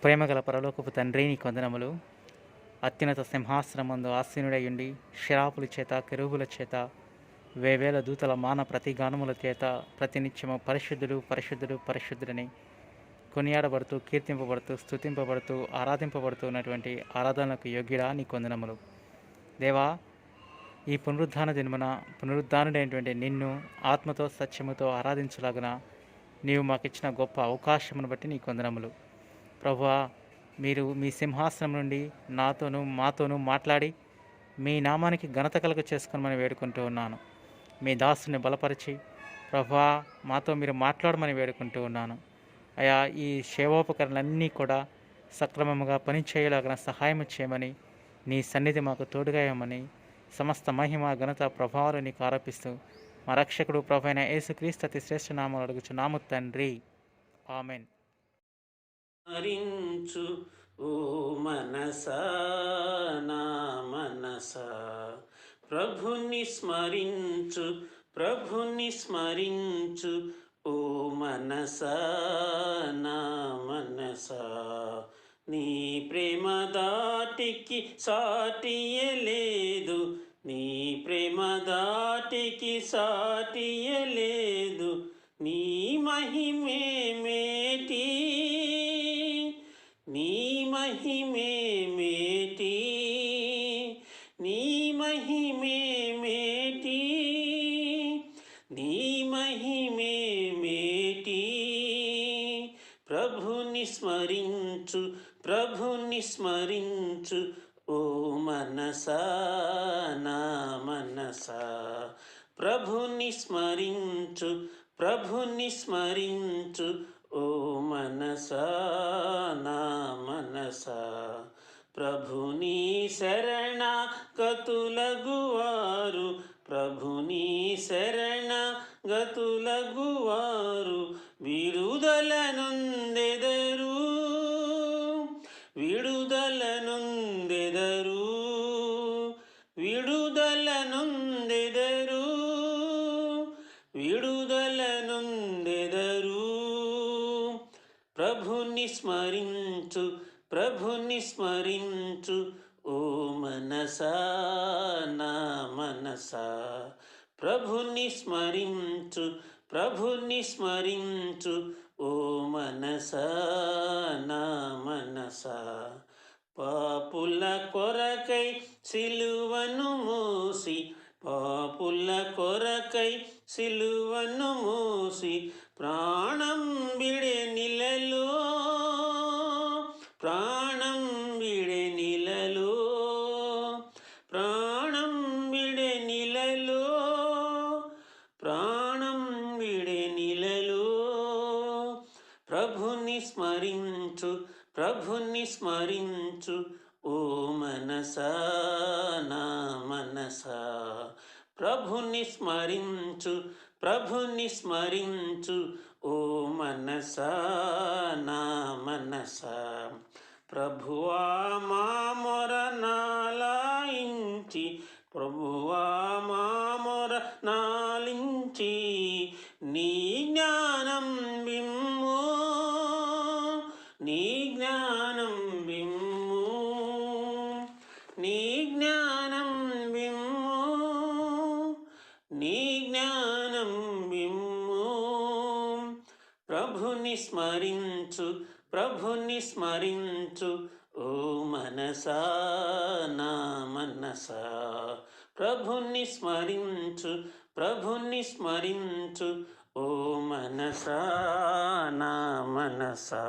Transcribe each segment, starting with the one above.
ప్రేమగల పరలోకపు తండ్రి నీ కొందనములు. అత్యున్నత సింహాసనమందు ఆసీనుడయుండి శరాపుల చేత కెరూబుల చేత వేవేల దూతల మాన ప్రతిగానముల చేత ప్రతినిత్యము పరిశుద్ధుడు పరిశుద్ధుడు పరిశుద్ధుడని కొనియాడబడుతూ కీర్తింపబడుతూ స్తుతింపబడుతూ ఆరాధింపబడుతూ ఉన్నటువంటి ఆరాధనలకు యోగ్యుడా నీ కొందనములు. దేవా, ఈ పునరుద్ధాన దినమున పునరుద్ధానుడైనటువంటి నిన్ను ఆత్మతో సత్యముతో ఆరాధించలాగున నీవు మాకిచ్చిన గొప్ప అవకాశమును బట్టి నీ కొందనములు. ప్రభువా, మీరు మీ సింహాసనం నుండి నాతోనూ మాతోనూ మాట్లాడి మీ నామానికి ఘనత కలుగ చేసుకోమని వేడుకుంటూ ఉన్నాను. మీ దాసుని బలపరిచి ప్రభువా మాతో మీరు మాట్లాడమని వేడుకుంటూ ఉన్నాను. అయా, ఈ సేవోపకరణలన్నీ కూడా సక్రమముగా పనిచేయలాగిన సహాయం చేయమని నీ సన్నిధి మాకు తోడుగా ఇవ్వమని సమస్త మహిమ ఘనత ప్రభావాలు నీకు ఆరోపిస్తూ మా రక్షకుడు ప్రభు అయిన యేసుక్రీస్తు అతి శ్రేష్ఠ నామములో అడుగుచున్నాము తండ్రి, ఆమెన్. స్మరించు ఓ మనసా నా మనసా, ప్రభుని స్మరించు ప్రభుని స్మరించు ఓ మనసా నా మనసా. నీ ప్రేమ దాటికి సాటియలేదు, నీ ప్రేమ దాటికి సాటియలేదు. నీ మహిమే మేటి, నీ మహిమే మేటి, నీ మహిమే మేటి, నీ మహిమే మేటి. ప్రభుని స్మరించు ప్రభుని స్మరించు ఓ మనసా నా మనసా. ప్రభుని స్మరించు ప్రభుని స్మరించు ఓ మనసా నా మనసా. ప్రభుని శరణ గతులగువారు, ప్రభుని శరణ గతులగువారు విడుదల నొందెదరు, విడుదల నొందెదరు, విడుదల నొందెదరు, విడుదల నొందెదరు. ప్రభుని స్మరించు ప్రభుని స్మరించు ఓ మనసా నా మనసా. ప్రభుని స్మరించు ప్రభుని స్మరించు ఓ మనసా నా మనసా. పాపుల కొరకై సిలువను మోసి, పాపుల కొరకై సిలువను మోసి ప్రాణం విడెనిలలో, ప్రాణం విడెనిలలో, ప్రాణం విడెనిలలో, ప్రాణం విడెనిలలో. ప్రభుని స్మరించు ప్రభుని స్మరించు ఓ మనసా నా మనసా. ప్రభుని స్మరించు ప్రభుని స్మరించు ఓ మనసా నా మనసా. ప్రభువా మా మొర నాలాయించి, ప్రభువా మా మొర నాలించి నీ జ్ఞానం విమ్ము, నీ జ్ఞానం విమ్ము, నీ జ్ఞానం విమ్ము, నీ జ్ఞానం విమ్ము. ప్రభుని స్మరించు ప్రభుని స్మరించు ఓ మనసా నా మనసా. ప్రభుని స్మరించు ప్రభుని స్మరించు ఓ మనసా నా మనసా.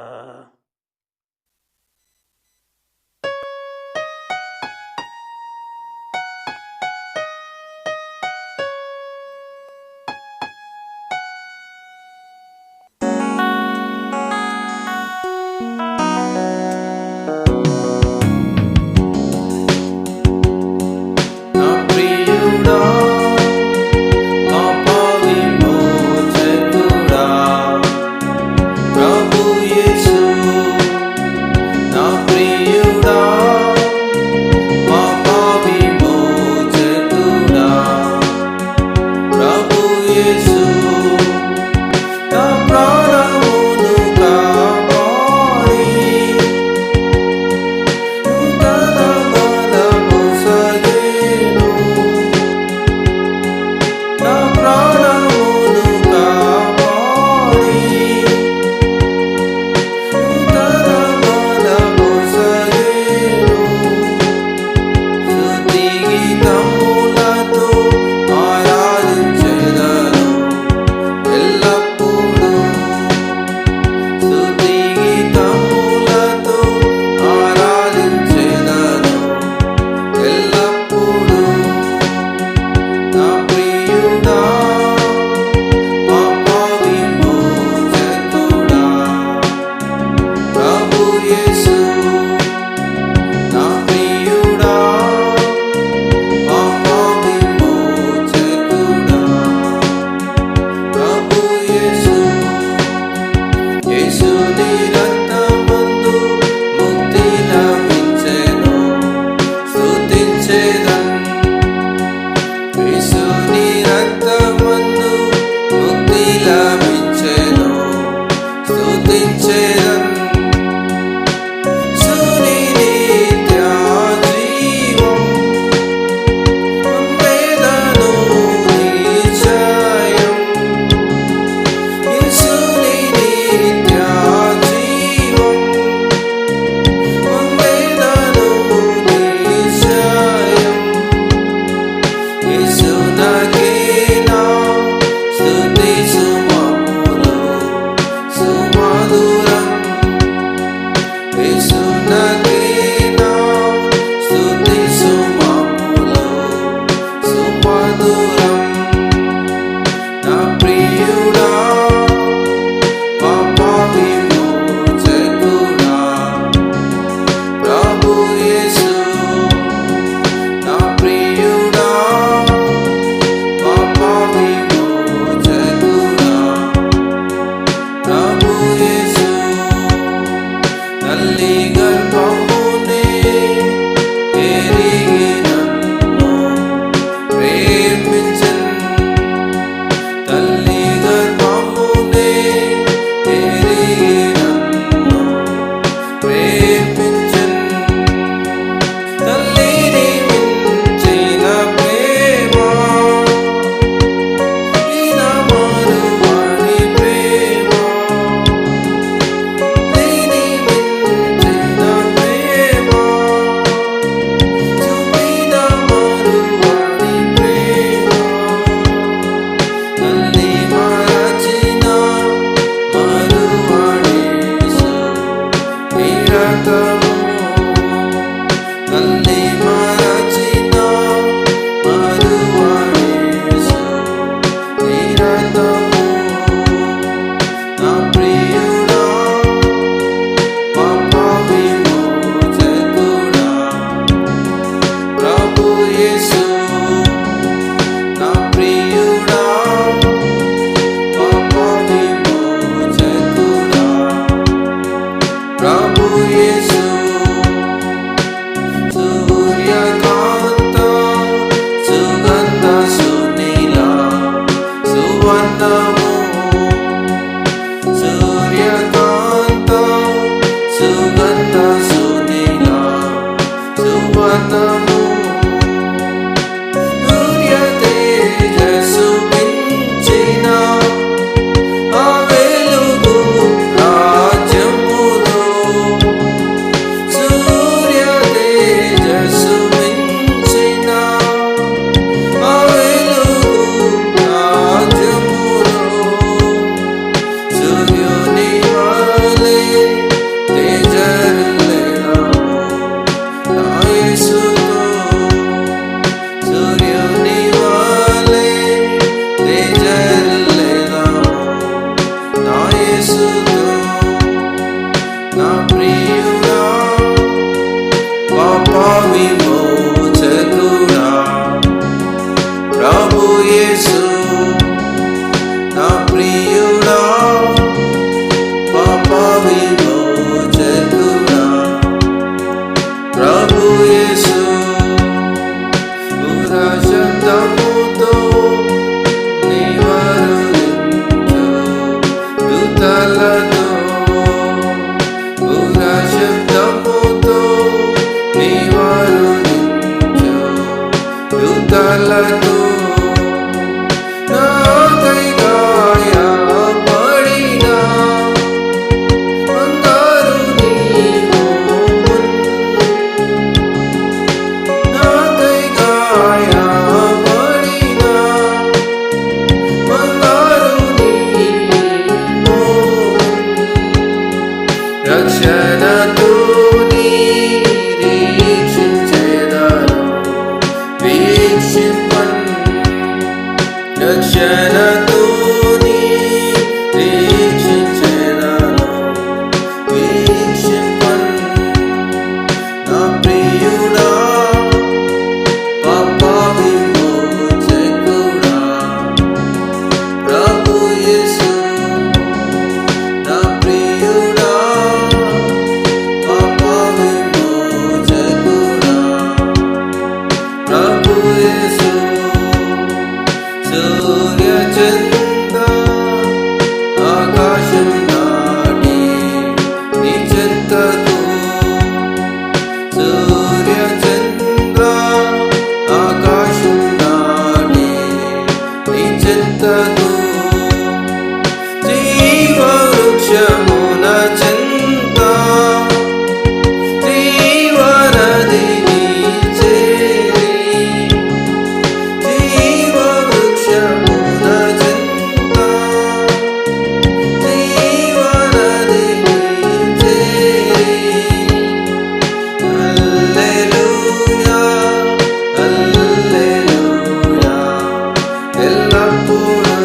సువనము సూర్యకాంతం సుగంధ సునిగా సువనము సూర్య తేజస్సు మించిన ఆ వెలుగు రాజ్యములో సూర్య తేజస్సు మించిన ఆ వెలుగు రాజ్యములో సూర్యుని వలె తేజరిల్లెదము నా యేసుతో సూర్యుని వలె తేజరిల్లెదము నా యేసుతో నా ప్రియుడా పాప విమోచకుడా ప్రభు యేసు నా ప్రియుడా పాప విమోచకుడా ప్రభు యేసు పుర శబ్దముతో నివరులించు దూతలతో పుర శబ్దముతో నివరులించు దూతలతో నాకై గాయపడిన అందరు నీవు నాకై గాయపడిన అందరు నీవు రక్షణతో నిరీక్షించెదను వీక్షింపన్ రక్షణతో నిరీక్షించెదను వీక్షింపన్ నా ప్రియుడా పాప విమోచకుడా ప్రభు యేసు నా ప్రియుడా పాప విమోచకుడా ప్రభు యేసు సూర్య చంద్ర ఆకాశం నాటి నీ చెంతకు సూర్య చంద్ర ఆకాశం నాటి నీ చెంతకు జీవ వృక్షమున చెంత జీవనదిని చేరి జీవ వృక్షమున చెంత జీవనదిని చేరి హల్లెలూయా హల్లెలూయా ఎల్లప్పుడూ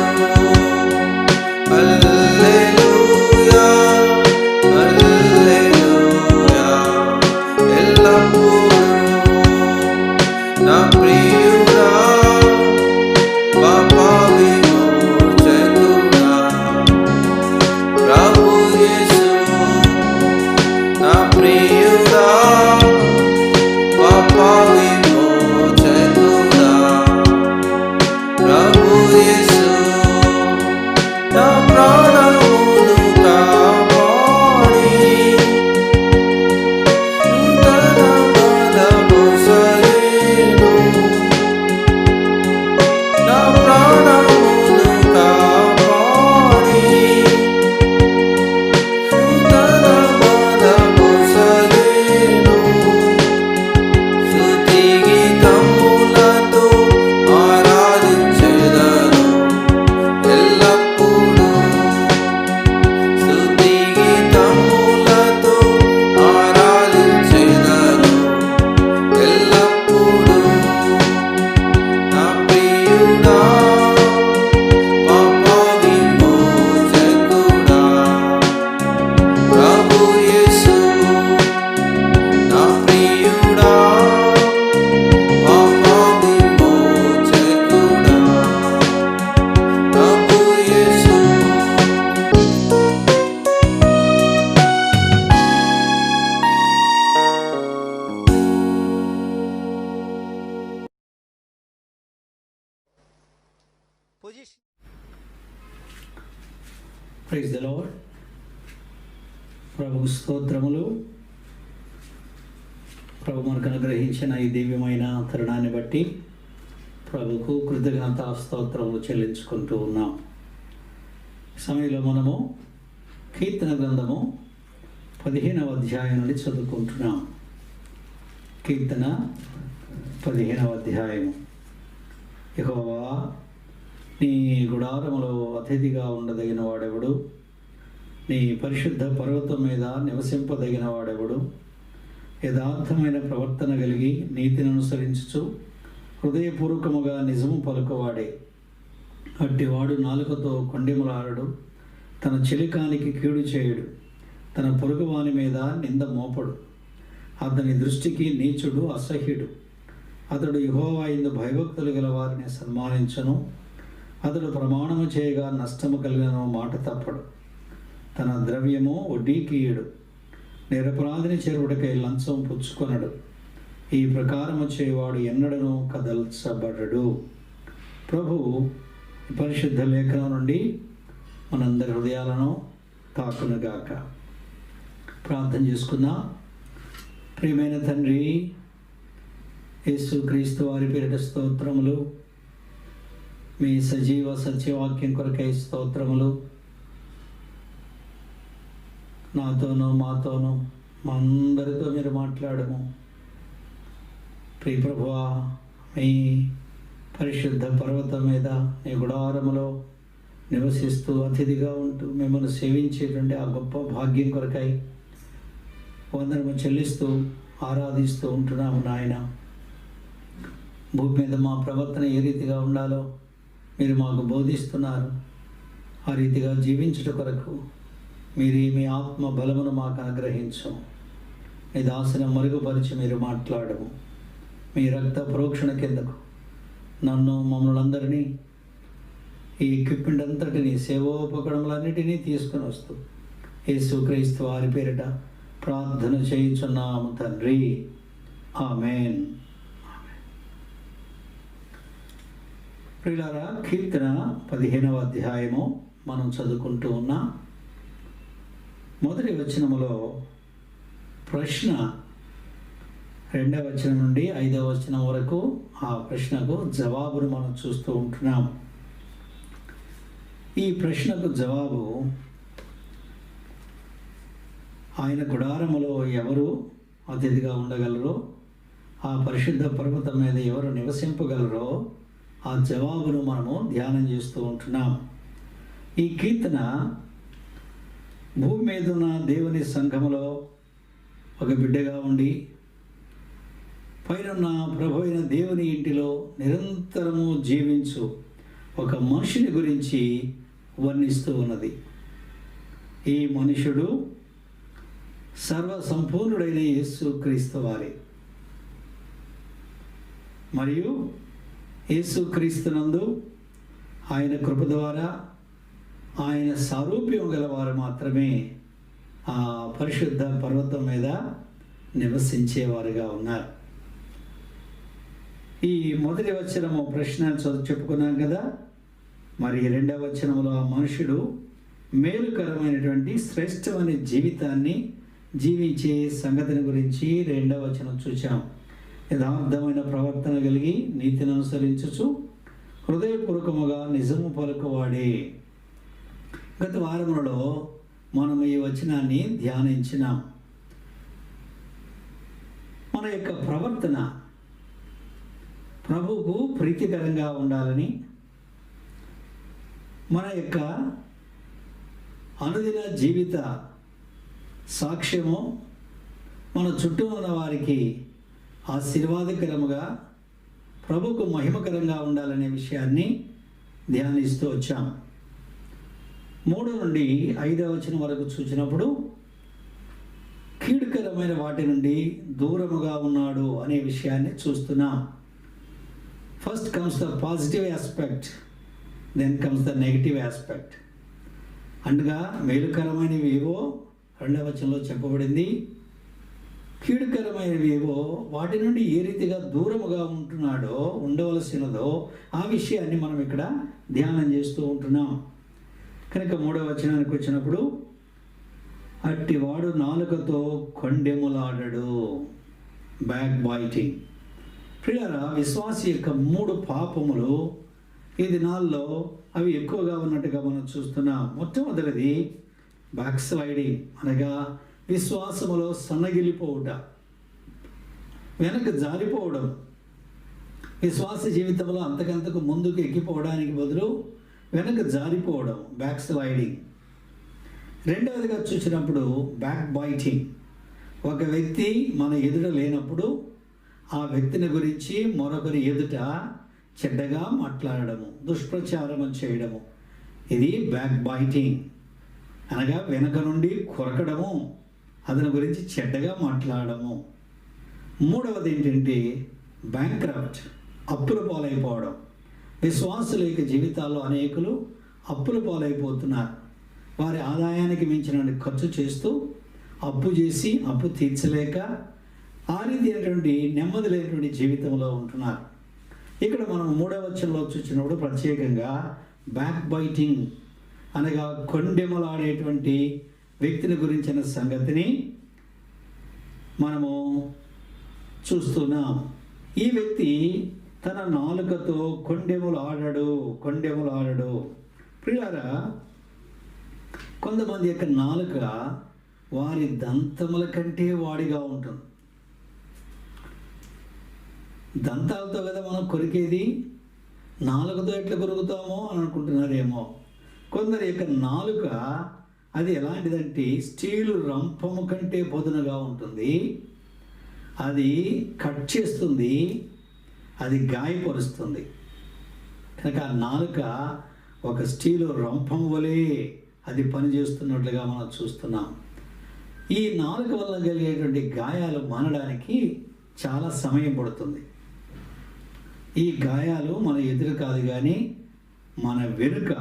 ప్రైజ్ ద లార్డ్. ప్రభుకు స్తోత్రములు. ప్రభు మనకు అనుగ్రహించిన ఈ దివ్యమైన తరుణాన్ని బట్టి ప్రభుకు కృతజ్ఞతా స్తోత్రములు చెల్లించుకుంటూ ఉన్నాం. సమయంలో మనము కీర్తన గ్రంథము 15వ అధ్యాయం నుండి చదువుకుంటున్నాం. కీర్తన 15వ అధ్యాయము. యెహోవా, నీ గుడారములో అతిథిగా ఉండదగిన వాడెవడు? నీ పరిశుద్ధ పర్వతం మీద నివసింపదగిన వాడెవడు? యథార్థమైన ప్రవర్తన కలిగి నీతిని అనుసరించుచు హృదయపూర్వకముగా నిజము పలుకువాడే. అట్టివాడు నాలుకతో కొండెములాడడు, తన చెలికానికి కీడు చేయుడు, తన పొరుగువాని మీద నింద మోపడు. అతని దృష్టికి నీచుడు, అసహ్యుడు. అతడు యెహోవా యందు భయభక్తులు గల వారిని సన్మానించును. అతడు ప్రమాణము చేయగా నష్టము కలిగిన మాట తప్పడు. తన ద్రవ్యము వడ్డీకియుడు, నిరపరాధిని చేరుటకై లంచం పుచ్చుకొనడు. ఈ ప్రకారము చేయవాడు ఎన్నడను కదల్చబడడు. ప్రభువు పరిశుద్ధ లేఖనం నుండి మనందరి హృదయాలను తాకునుగాక. ప్రార్థన చేసుకుందాం. ప్రియమైన తండ్రి, యేసు క్రీస్తు వారి పేరిట స్తోత్రములు. మీ సజీవ సత్యవాక్యం కొరకై స్తోత్రములు. నాతోనూ మాతోనూ మా అందరితో మీరు మాట్లాడము. ప్రియ ప్రభువా, మీ పరిశుద్ధ పర్వతం మీద నీ గుడారములో నివసిస్తూ అతిథిగా ఉంటూ మిమ్మల్ని సేవించేటువంటి ఆ గొప్ప భాగ్యం కొరకై వందనము చెల్లిస్తూ ఆరాధిస్తూ ఉంటున్నాము నాయన. భూమి మీద మా ప్రవర్తన ఏ రీతిగా ఉండాలో మీరు మాకు బోధిస్తున్నారు. ఆ రీతిగా జీవించుట కొరకు మీరు మీ ఆత్మ బలమును మాకు అనుగ్రహించు. మీ దాసుని మరుగుపరిచి మీరు మాట్లాడము. మీ రక్త ప్రోక్షణ కిందకు నన్ను, మమ్మల్ని అందరినీ, ఈ ఎక్విప్మెంట్ అంతటినీ, సేవోపకరణములన్నిటినీ తీసుకుని వస్తూ యేసుక్రీస్తు వారి పేరిట ప్రార్థన చేయుచున్నాము తండ్రి. ఆమేన్. ప్రియులారా, కీర్తన 15వ అధ్యాయము మనం చదువుకుంటూ ఉన్నాం. మొదటి వచనములో ప్రశ్న, 2వ వచనం నుండి 5వ వచనం వరకు ఆ ప్రశ్నకు జవాబును మనం చూస్తూ ఉంటున్నాం. ఈ ప్రశ్నకు జవాబు, ఆయన గుడారములో ఎవరు అతిథిగా ఉండగలరో, ఆ పరిశుద్ధ పర్వతం మీద ఎవరు నివసింపగలరో, ఆ జవాబును మనము ధ్యానం చేస్తూ ఉంటున్నాం. ఈ కీర్తన భూమి మీద ఉన్న దేవుని సంఘములో ఒక బిడ్డగా ఉండి పైన ప్రభు అయిన దేవుని ఇంటిలో నిరంతరము జీవించు ఒక మనుషుని గురించి వర్ణిస్తూ ఉన్నది. ఈ మనుషుడు సర్వసంపూర్ణుడైన యేసుక్రీస్తు వారే. మరియు యేసుక్రీస్తునందు ఆయన కృప ద్వారా ఆయన సారూప్యం గలవారు మాత్రమే ఆ పరిశుద్ధ పర్వతం మీద నివసించేవారుగా ఉన్నారు. ఈ మొదటి వచనము ప్రశ్న చెప్పుకున్నాం కదా. మరి 2వ వచనంలో ఆ మనుషుడు మేలుకరమైనటువంటి శ్రేష్టమైన జీవితాన్ని జీవించే సంగతిని గురించి 2వ వచనం చూచాం. యథార్థమైన ప్రవర్తన కలిగి నీతిని అనుసరించుచు హృదయపూర్వకముగా నిజము పలుకువాడే. గత వారములలో మనం ఈ వచనాన్ని ధ్యానించినాం. మన యొక్క ప్రవర్తన ప్రభువుకు ప్రీతికరంగా ఉండాలని, మన యొక్క అనుదిన జీవిత సాక్ష్యము మన చుట్టూ ఉన్న వారికి ఆశీర్వాదకరముగా, ప్రభువుకు మహిమకరంగా ఉండాలనే విషయాన్ని ధ్యానిస్తూ వచ్చాం. 3 నుండి 5వ వచనం వరకు చూసినప్పుడు కీడుకరమైన వాటి నుండి దూరముగా ఉన్నాడు అనే విషయాన్ని చూస్తున్నాం. First comes the positive aspect, then comes the negative aspect. అనగా మేలుకరమైనవి ఏవో 2వ వచనంలో చెప్పబడింది. కీడుకరమైనవి ఏవో వాటి నుండి ఏ రీతిగా దూరముగా ఉంటున్నాడో, ఉండవలసినదో ఆ విషయాన్ని మనం ఇక్కడ ధ్యానం చేస్తూ ఉంటున్నాం. కనుక 3వ వచనానికి వచ్చినప్పుడు అట్టివాడు నాలుకతో కొండెములాడడు, బ్యాక్ బైటింగ్. ప్రియులారా, విశ్వాసి యొక్క 3 పాపములు ఈ దినాల్లో అవి ఎక్కువగా ఉన్నట్టుగా మనం చూస్తున్నాం. మొట్టమొదటిది బ్యాక్ స్లైడింగ్, అనగా విశ్వాసములో సన్నగిలిపోవుట, వెనక జారిపోవడం. విశ్వాస జీవితంలో అంతకంతకు ముందుకు ఎక్కిపోవడానికి బదులు వెనక జారిపోవడం, బ్యాక్ స్లైడింగ్. రెండవదిగా చూసినప్పుడు బ్యాక్ బైటింగ్. ఒక వ్యక్తి మన ఎదుట లేనప్పుడు ఆ వ్యక్తిని గురించి మరొకరి ఎదుట చెడ్డగా మాట్లాడడము, దుష్ప్రచారము చేయడము, ఇది బ్యాక్ బైటింగ్. అనగా వెనక నుండి కొరకడము, అతని గురించి చెడ్డగా మాట్లాడడము. మూడవది ఏంటంటే బ్యాంక్రప్ట్, అప్పుల పాలైపోవడం. విశ్వాసుల యొక్క జీవితాల్లో అనేకులు అప్పుల పాలైపోతున్నారు. వారి ఆదాయానికి మించిన ఖర్చు చేస్తూ అప్పు చేసి అప్పు తీర్చలేక ఆ రీతి అయినటువంటి నెమ్మది లేనటువంటి జీవితంలో ఉంటున్నారు. ఇక్కడ మనం 3వ వచనంలో చూసినప్పుడు ప్రత్యేకంగా బ్యాక్ బైటింగ్, అనగా కొండెములాడేటువంటి వ్యక్తిని గురించిన సంగతిని మనము చూస్తున్నాం. ఈ వ్యక్తి తన నాలుకతో కొండెములాడడు. ప్రియులారా, కొంతమంది యొక్క నాలుక వారి దంతముల కంటే వాడిగా ఉంటుంది. దంతాలతో కదా మనం కొరికేది, నాలుకతో ఎట్లా కొరుకుతామో అని అనుకుంటున్నారేమో. కొందరి యొక్క నాలుక అది ఎలాంటిదంటే స్టీలు రంపము కంటే పొదునుగా ఉంటుంది. అది కట్ చేస్తుంది, అది గాయపరుస్తుంది. కనుక ఆ నాలుక ఒక స్టీలు రంపం వలె అది పనిచేస్తున్నట్లుగా మనం చూస్తున్నాం. ఈ నాలుక వల్ల కలిగేటువంటి గాయాలు మానడానికి చాలా సమయం పడుతుంది. ఈ గాయాలు మన ఎదురు కాదు కానీ మన వెనుక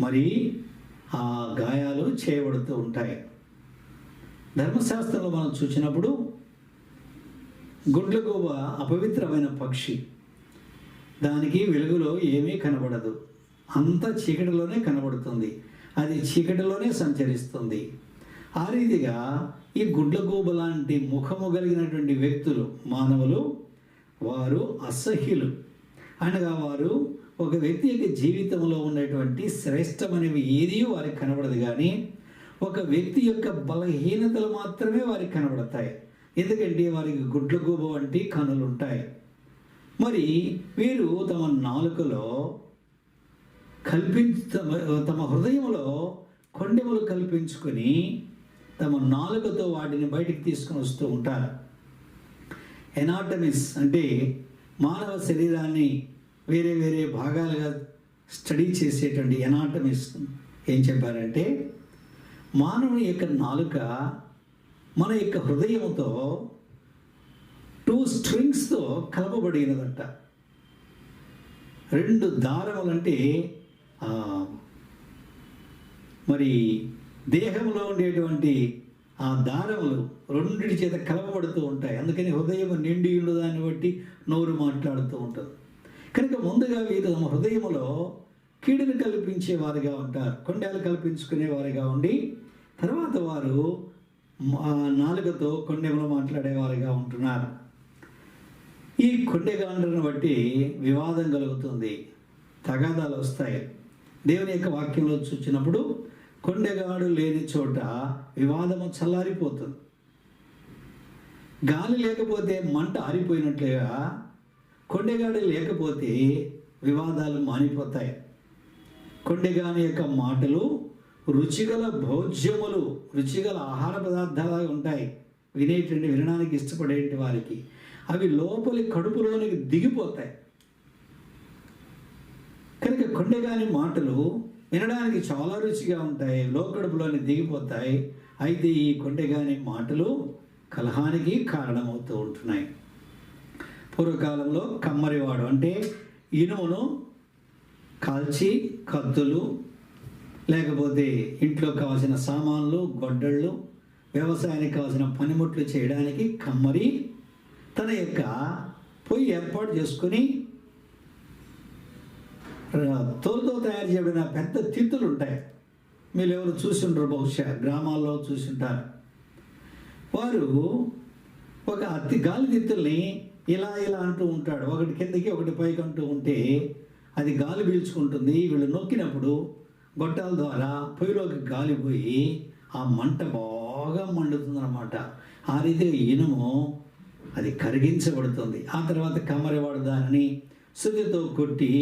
మరి ఆ గాయాలు చేయబడుతూ ఉంటాయి. ధర్మశాస్త్రంలో మనం చూసినప్పుడు గుడ్లగూబ అపవిత్రమైన పక్షి, దానికి వెలుగులో ఏమీ కనబడదు, అంతా చీకటిలోనే కనబడుతుంది, అది చీకటిలోనే సంచరిస్తుంది. ఆ రీతిగా ఈ గుడ్లగూబ లాంటి ముఖము కలిగినటువంటి వ్యక్తులు, మానవులు, వారు అసహ్యులు. అనగా వారు ఒక వ్యక్తి యొక్క జీవితంలో ఉన్నటువంటి శ్రేష్టమనేవి ఏది వారికి కనబడదు, కానీ ఒక వ్యక్తి యొక్క బలహీనతలు మాత్రమే వారికి కనబడతాయి. ఎందుకంటే వారికి గుడ్లగూబ వంటి కనులు ఉంటాయి. మరి వీరు తమ నాలుకలో తమ హృదయంలో కొండెములు కల్పించుకొని తమ నాలుకతో వాటిని బయటికి తీసుకొని వస్తూ ఉంటారు. ఎనాటమిస్ అంటే మానవ శరీరాన్ని వేరే వేరే భాగాలుగా స్టడీ చేసేటువంటి ఎనాటమిస్ ఏం చెప్పారంటే, మానవుని యొక్క నాలుక మన యొక్క హృదయంతో 2 స్ట్రింగ్స్తో కలపబడినదంట. 2 దారములంటే మరి దేహంలో ఉండేటువంటి ఆ దారములు రెండిటి చేత కలపబడుతూ ఉంటాయి. అందుకని హృదయం నిండి ఉండదాన్ని బట్టి నోరు మాట్లాడుతూ ఉంటుంది. కనుక ముందుగా వీరు తమ హృదయములో కీడును కల్పించేవారుగా ఉంటారు, కొండలు కల్పించుకునేవారుగా ఉండి తర్వాత వారు నాలుకతో కొండెములు మాట్లాడేవారుగా ఉంటున్నారు. ఈ కొండెగాండ్రను బట్టి వివాదం కలుగుతుంది, తగాదాలు వస్తాయి. దేవుని యొక్క వాక్యంలో చూసినప్పుడు కొండెగాడు లేని చోట వివాదము చల్లారిపోతుంది. గాలి లేకపోతే మంట ఆరిపోయినట్లుగా కొండెగాడు లేకపోతే వివాదాలు మానిపోతాయి. కొండెగాని యొక్క మాటలు రుచిగల భోజ్యములు, రుచిగల ఆహార పదార్థాలుగా ఉంటాయి. వినడానికి ఇష్టపడే వారికి అవి లోపలి కడుపులోనికి దిగిపోతాయి. కనుక కొండెగాని మాటలు వినడానికి చాలా రుచిగా ఉంటాయి, లోకడుపులోని దిగిపోతాయి. అయితే ఈ కొండెగాని మాటలు కలహానికి కారణమవుతూ ఉంటున్నాయి. పూర్వకాలంలో కమ్మరివాడు అంటే ఇనుమును కాల్చి కత్తులు, లేకపోతే ఇంట్లో కావాల్సిన సామాన్లు, గొడ్డళ్ళు, వ్యవసాయానికి కావాల్సిన పనిముట్లు చేయడానికి కమ్మరి తన యొక్క పొయ్యి ఏర్పాటు చేసుకుని తోలుతో తయారు చేయబడిన పెద్ద తిత్తులు ఉంటాయి. మీరు ఎవరు చూసింటారు, బహుశా గ్రామాల్లో చూసింటారు. వారు ఒక గాలి తిత్తుల్ని ఇలా ఇలా అంటూ ఉంటాడు. ఒకటి కిందకి ఒకటి పైకి అంటూ ఉంటే అది గాలి పీల్చుకుంటుంది. వీళ్ళు నొక్కినప్పుడు గొట్టాల ద్వారా పొయ్యిలోకి గాలి పోయి ఆ మంట బాగా మండుతుంది అన్నమాట. ఆ రీతిగా ఇనుము అది కరిగించబడుతుంది. ఆ తర్వాత కమ్మరివాడు దానిని శుద్ధితో కొట్టి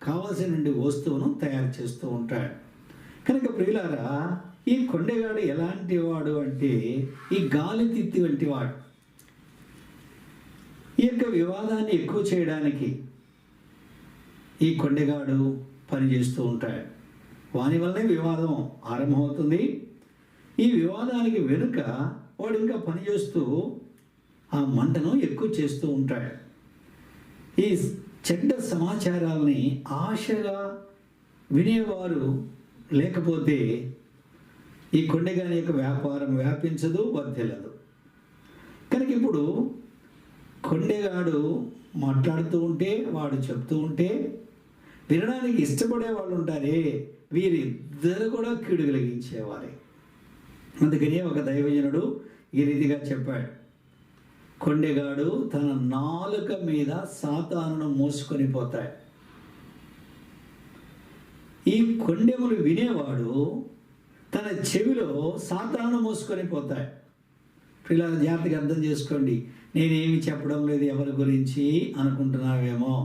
కావాల్సిన వస్తువును తయారు చేస్తూ ఉంటాడు. కనుక ప్రియులారా, ఈ కొండెగాడు ఎలాంటి వాడు అంటే ఈ గాలి తిత్తి వంటి వాడు. ఈ యొక్క వివాదాన్ని ఎక్కువ చేయడానికి ఈ కొండెగాడు పనిచేస్తూ ఉంటాడు. వాని వల్లనే వివాదం ఆరంభమవుతుంది. ఈ వివాదానికి వెనుక వాడు ఇంకా పనిచేస్తూ ఆ మంటను ఎక్కువ చేస్తూ ఉంటాడు. ఈ చెడ్డ సమాచారాలని ఆశగా వినేవారు లేకపోతే ఈ కొండెగాని యొక్క వ్యాపారం వ్యాపించదు, వర్ధిల్లదు. కనుక ఇప్పుడు కొండెగాడు మాట్లాడుతూ ఉంటే, వాడు చెప్తూ ఉంటే వినడానికి ఇష్టపడే వాళ్ళు ఉంటారే, వీరిద్దరు కూడా కీడు కలిగించేవారే. అందుకని ఒక దైవజనుడు ఈ రీతిగా చెప్పాడు, కొండెగాడు తన నాలుక మీద సాతానును మోసుకొని పోతాడు. ఈ కొండెములు వినేవాడు తన చెవిలో సాతాను మోసుకొని పోతాడు. పిల్లల జాగ్రత్తగా అర్థం చేసుకోండి. నేనేమి చెప్పడం లేదు ఎవరి గురించి అనుకుంటున్నావేమో.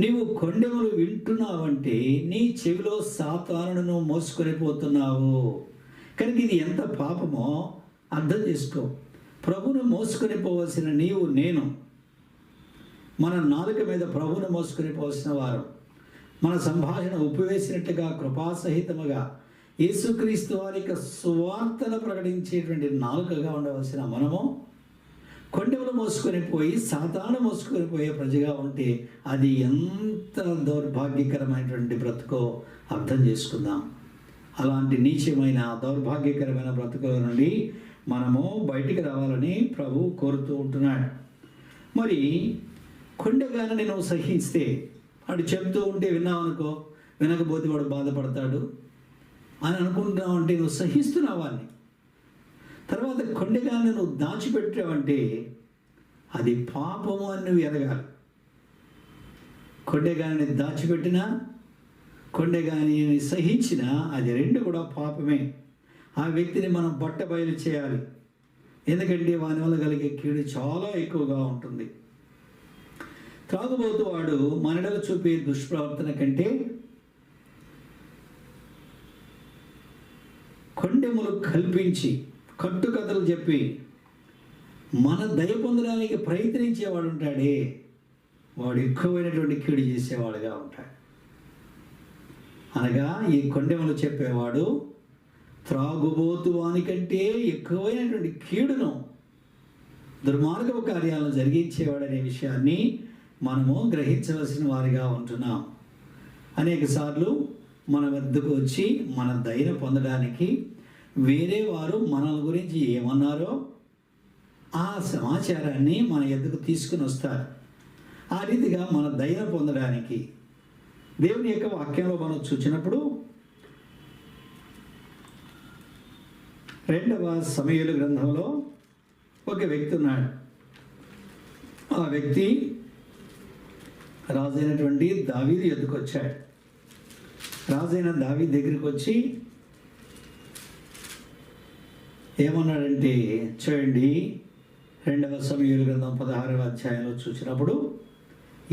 నీవు కొండెములు వింటున్నావంటే నీ చెవిలో సాతానును మోసుకొని పోతున్నావు. కనుక ఇది ఎంత పాపమో అర్థం చేసుకో. ప్రభువును మోసుకొని పోవలసిన నీవు నేను మన నాలుక మీద ప్రభువును మోసుకొని పోవలసిన వారు. మన సంభాషణ ఉప్పివేసినట్టుగా కృపాసహితముగా యేసుక్రీస్తు వారి యొక్క సువార్తను ప్రకటించేటువంటి నాలుకగా ఉండవలసిన మనము కొండెములు మోసుకొని పోయి సాతాను మోసుకొని పోయే ప్రజగా ఉంటే అది ఎంత దౌర్భాగ్యకరమైనటువంటి బ్రతుకో అర్థం చేసుకుందాం. అలాంటి నీచమైన దౌర్భాగ్యకరమైన బ్రతుకుల నుండి మనము బయటికి రావాలని ప్రభు కోరుతూ ఉంటున్నాడు. మరి కొండెగాని నువ్వు సహిస్తే, వాడు చెప్తూ ఉంటే విన్నావనుకో, వినకపోతే వాడు బాధపడతాడు అని అనుకుంటున్నావంటే నువ్వు సహిస్తున్నావాన్ని. తర్వాత కొండెగాని నువ్వు దాచిపెట్టావంటే అది పాపము అని నువ్వు ఎదగాలి. కొండెగాని దాచిపెట్టినా, కొండెగాని సహించినా అది రెండు కూడా పాపమే. ఆ వ్యక్తిని మనం బట్టబయలు చేయాలి. ఎందుకంటే వాని వల్ల కలిగే కీడు చాలా ఎక్కువగా ఉంటుంది. త్రాగుబోతు వాడు మనడలు చూపే దుష్ప్రవర్తన కంటే కొండెములు కల్పించి కట్టుకథలు చెప్పి మన దయ పొందడానికి ప్రయత్నించేవాడు ఉంటాడే, వాడు ఎక్కువైనటువంటి కీడు చేసేవాడుగా ఉంటాడు. అనగా ఈ కొండెములు చెప్పేవాడు త్రాగుబోతు వానికంటే ఎక్కువైనటువంటి కీడును, దుర్మార్గపు కార్యాలను జరిగించేవాడనే విషయాన్ని మనము గ్రహించవలసిన వారిగా ఉంటున్నాం. అనేక సార్లు మన వద్దకు వచ్చి మన దయను పొందడానికి వేరే వారు మన గురించి ఏమన్నారో ఆ సమాచారాన్ని మన ఎద్దుకు తీసుకుని వస్తారు. ఆ రీతిగా మన దయను పొందడానికి దేవుని యొక్క వాక్యంలో మనం చూసినప్పుడు 2వ సమూయేలు గ్రంథంలో ఒక వ్యక్తి ఉన్నాడు. ఆ వ్యక్తి రాజైనటువంటి దావీదు ఎద్దుకు వచ్చాడు. రాజైన దావీదు దగ్గరికి వచ్చి ఏమన్నాడంటే, చూడండి 2వ సమూయేలు గ్రంథం 16వ అధ్యాయంలో చూసినప్పుడు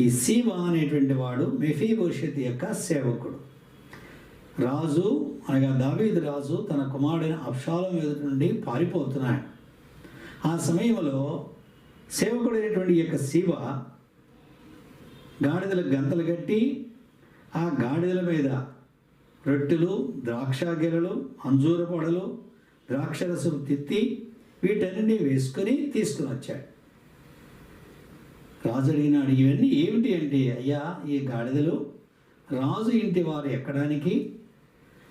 ఈ సీబా అనేటువంటి వాడు మెఫీబోషెతు యొక్క సేవకుడు. రాజు అనగా దావీదు రాజు తన కుమారుడైన అబ్షాలోము ఎదుటి నుండి పారిపోతున్నాడు. ఆ సమయంలో సేవకుడైనటువంటి యొక్క సీబా గాడిదలకు గంతలు కట్టి ఆ గాడిదల మీద రొట్టెలు, ద్రాక్ష గెలలు, అంజూర పొడలు, ద్రాక్షరసం తిత్తి వీటన్నిటినీ వేసుకొని తీసుకుని వచ్చాడు. రాజు అడిగినాడు, ఇవన్నీ ఏమిటి అంటే, అయ్యా ఈ గాడిదలు రాజు ఇంటి వారు ఎక్కడానికి,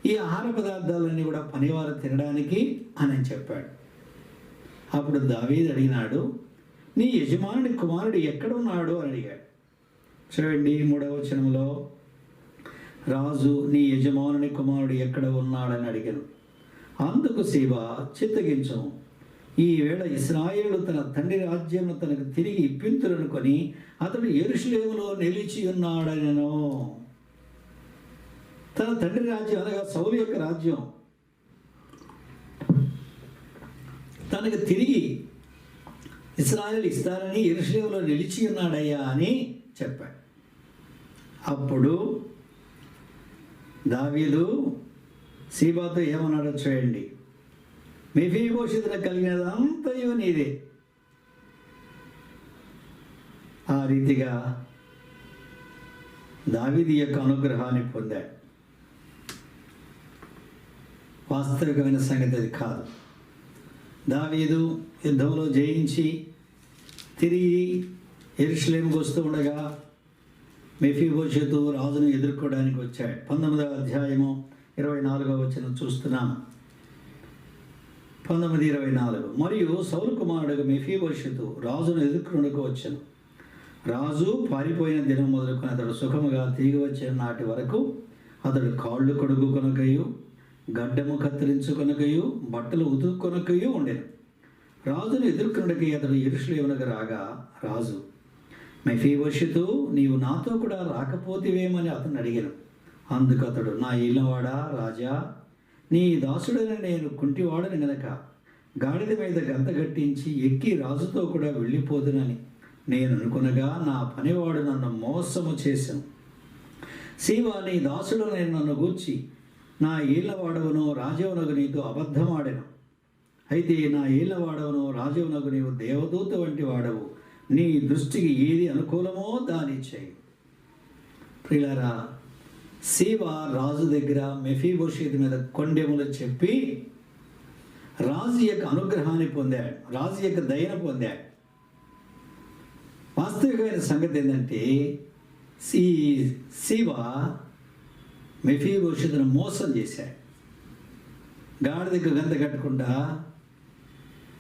ఈ ఆహార పదార్థాలన్నీ కూడా పనివారు తినడానికి అని చెప్పాడు. అప్పుడు దావీదు అడిగినాడు, నీ యజమానుడి కుమారుడు ఎక్కడున్నాడు అని అడిగాడు. చూడండి 3వ వచనంలో, రాజు నీ యజమానుని కుమారుడు ఎక్కడ ఉన్నాడని అడిగాను. అందుకు సీబా, చిత్తగించము, ఈవేళ ఇశ్రాయేలు తన తండ్రి రాజ్యమును తనకు తిరిగి ఇప్పింతురనుకొని అతడు యెరూషలేములో నిలిచి ఉన్నాడనెను. తన తండ్రి రాజ్యం అనగా సౌలు యొక్క రాజ్యం తనకు తిరిగి ఇశ్రాయేలు ఇస్తారని యెరూషలేములో నిలిచి ఉన్నాడయ్యా అని చెప్పాడు. అప్పుడు దావీదు సీబాతో ఏమన్నాడో చూడండి. మెఫీబోషెతునకు కలిగినదంతయు నీదే. ఆ రీతిగా దావీదు యొక్క అనుగ్రహాన్ని పొందాడు. వాస్తవికమైన సంగతి అది కాదు. దావీదు యుద్ధంలో జయించి తిరిగి యెరూషలేముకు వస్తూ ఉండగా మెఫీబోషెతు రాజును ఎదుర్కోవడానికి వచ్చాడు. 19వ అధ్యాయము 24వ వచనం చూస్తున్నాం. 19:24. మరియు సౌలు కుమారుడు మెఫీబోషెతు రాజును ఎదుర్కొనకు వచ్చాను. రాజు పారిపోయిన దినం మొదలుకొని అతడు సుఖముగా తిరిగి వచ్చిన నాటి వరకు అతడు కాళ్ళు కడుగుకొనకయు గడ్డము కత్తిరించుకొనకయు బట్టలు ఉతుక్కొనకయు ఉండెను. రాజును ఎదుర్కొనడానికి అతడు యెరూషలేమునకు రాగా రాజు, మెఫీబోషెతు, నీవు నాతో కూడా రాకపోతివేమని అతను అడిగాను. అందుకు అతడు, నా ఏలినవాడా రాజా, నీ దాసుడైన నేను కుంటివాడని గనక గాడిద మీద గంత గట్టించి ఎక్కి రాజుతో కూడా వెళ్ళిపోదునని నేను అనుకునగా నా పనివాడు నన్ను మోసము చేశాను. సీబా, నీ దాసుడు నేను నన్ను గూర్చి నా ఏళ్ళవాడవను రాజవునకు నీతో అబద్ధమాడెను. అయితే నా ఏళ్ళవాడవను రాజవునకు నీవు దేవదూత వంటి వాడవు. నీ దృష్టికి ఏది అనుకూలమో దాని చేయి. ప్రియులారా, సీబా రాజు దగ్గర మెఫీబోషెతు మీద కొండెములు చెప్పి రాజు యొక్క అనుగ్రహాన్ని పొందాడు, రాజు యొక్క దయను పొందాడు. వాస్తవికమైన సంగతి ఏంటంటే సీబా మెఫీబోషెతును మోసం చేశాడు. గాడిదకు గంత కట్టకుండా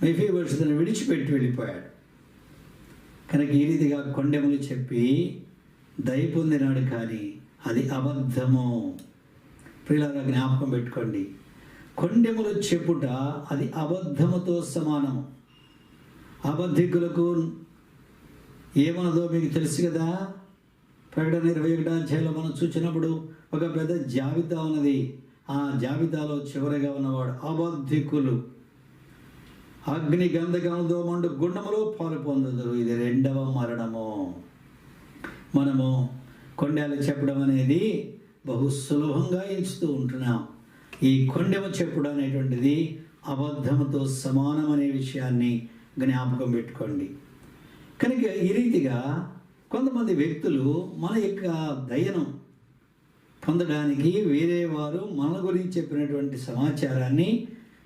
మెఫీబోషెతును విడిచిపెట్టి వెళ్ళిపోయాడు. కనుక ఈ రీతిగా కొండెములు చెప్పి దయ పొందినాడు, కానీ అది అబద్ధము. ప్రియులారా, జ్ఞాపకం పెట్టుకోండి, కొండెములు చెప్పుట అది అబద్ధముతో సమానము. అబద్ధికులకు ఏమన్నదో మీకు తెలుసు కదా. ప్రకటన 21వ అధ్యాయంలో మనం చూసినప్పుడు ఒక పెద్ద జాబితా ఉన్నది. ఆ జాబితాలో చివరిగా ఉన్నవాడు అబద్ధికులు అగ్ని గంధకముతో మండు గుండములో పాలు పొందుదురు. ఇది 2వ మరణము. మనము కొండెలు చెప్పడం అనేది బహు సులభంగా ఎంచుతూ ఉంటున్నాం. ఈ కొండెము చెప్పడం అనేటువంటిది అబద్ధముతో సమానం అనే విషయాన్ని జ్ఞాపకం పెట్టుకోండి. కనుక ఈ రీతిగా కొంతమంది వ్యక్తులు మన యొక్క దయను పొందడానికి వేరే వారు మన గురించి చెప్పినటువంటి సమాచారాన్ని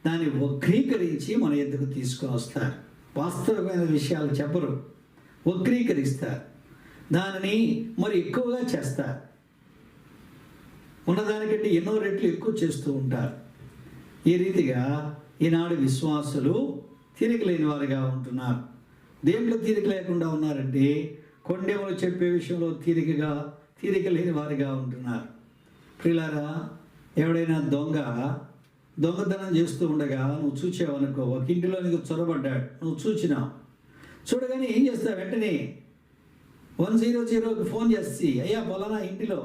దాన్ని వక్రీకరించి మన ఎద్దుకు తీసుకొని వస్తారు. వాస్తవమైన విషయాలు చెప్పరు, వక్రీకరిస్తారు, దానిని మరి ఎక్కువగా చేస్తారు. ఉన్నదానికంటే ఎన్నో రెట్లు ఎక్కువ చేస్తూ ఉంటారు. ఈ రీతిగా ఈనాడు విశ్వాసులు తీరిక లేని వారుగా ఉంటున్నారు. దేంట్లో తీరిక లేకుండా ఉన్నారంటే కొండెములు చెప్పే విషయంలో తీరిక లేని వారిగా ఉంటున్నారు. ప్రియులారా, ఎవడైనా దొంగతనం చేస్తూ ఉండగా నువ్వు చూసావనుకో, ఒక ఇంటిలో నీకు చొరబడ్డాడు, నువ్వు చూసినావు. చూడగానే ఏం చేస్తావు? వెంటనే 100కి ఫోన్ చేసి, అయ్యా పలానా ఇంటిలో,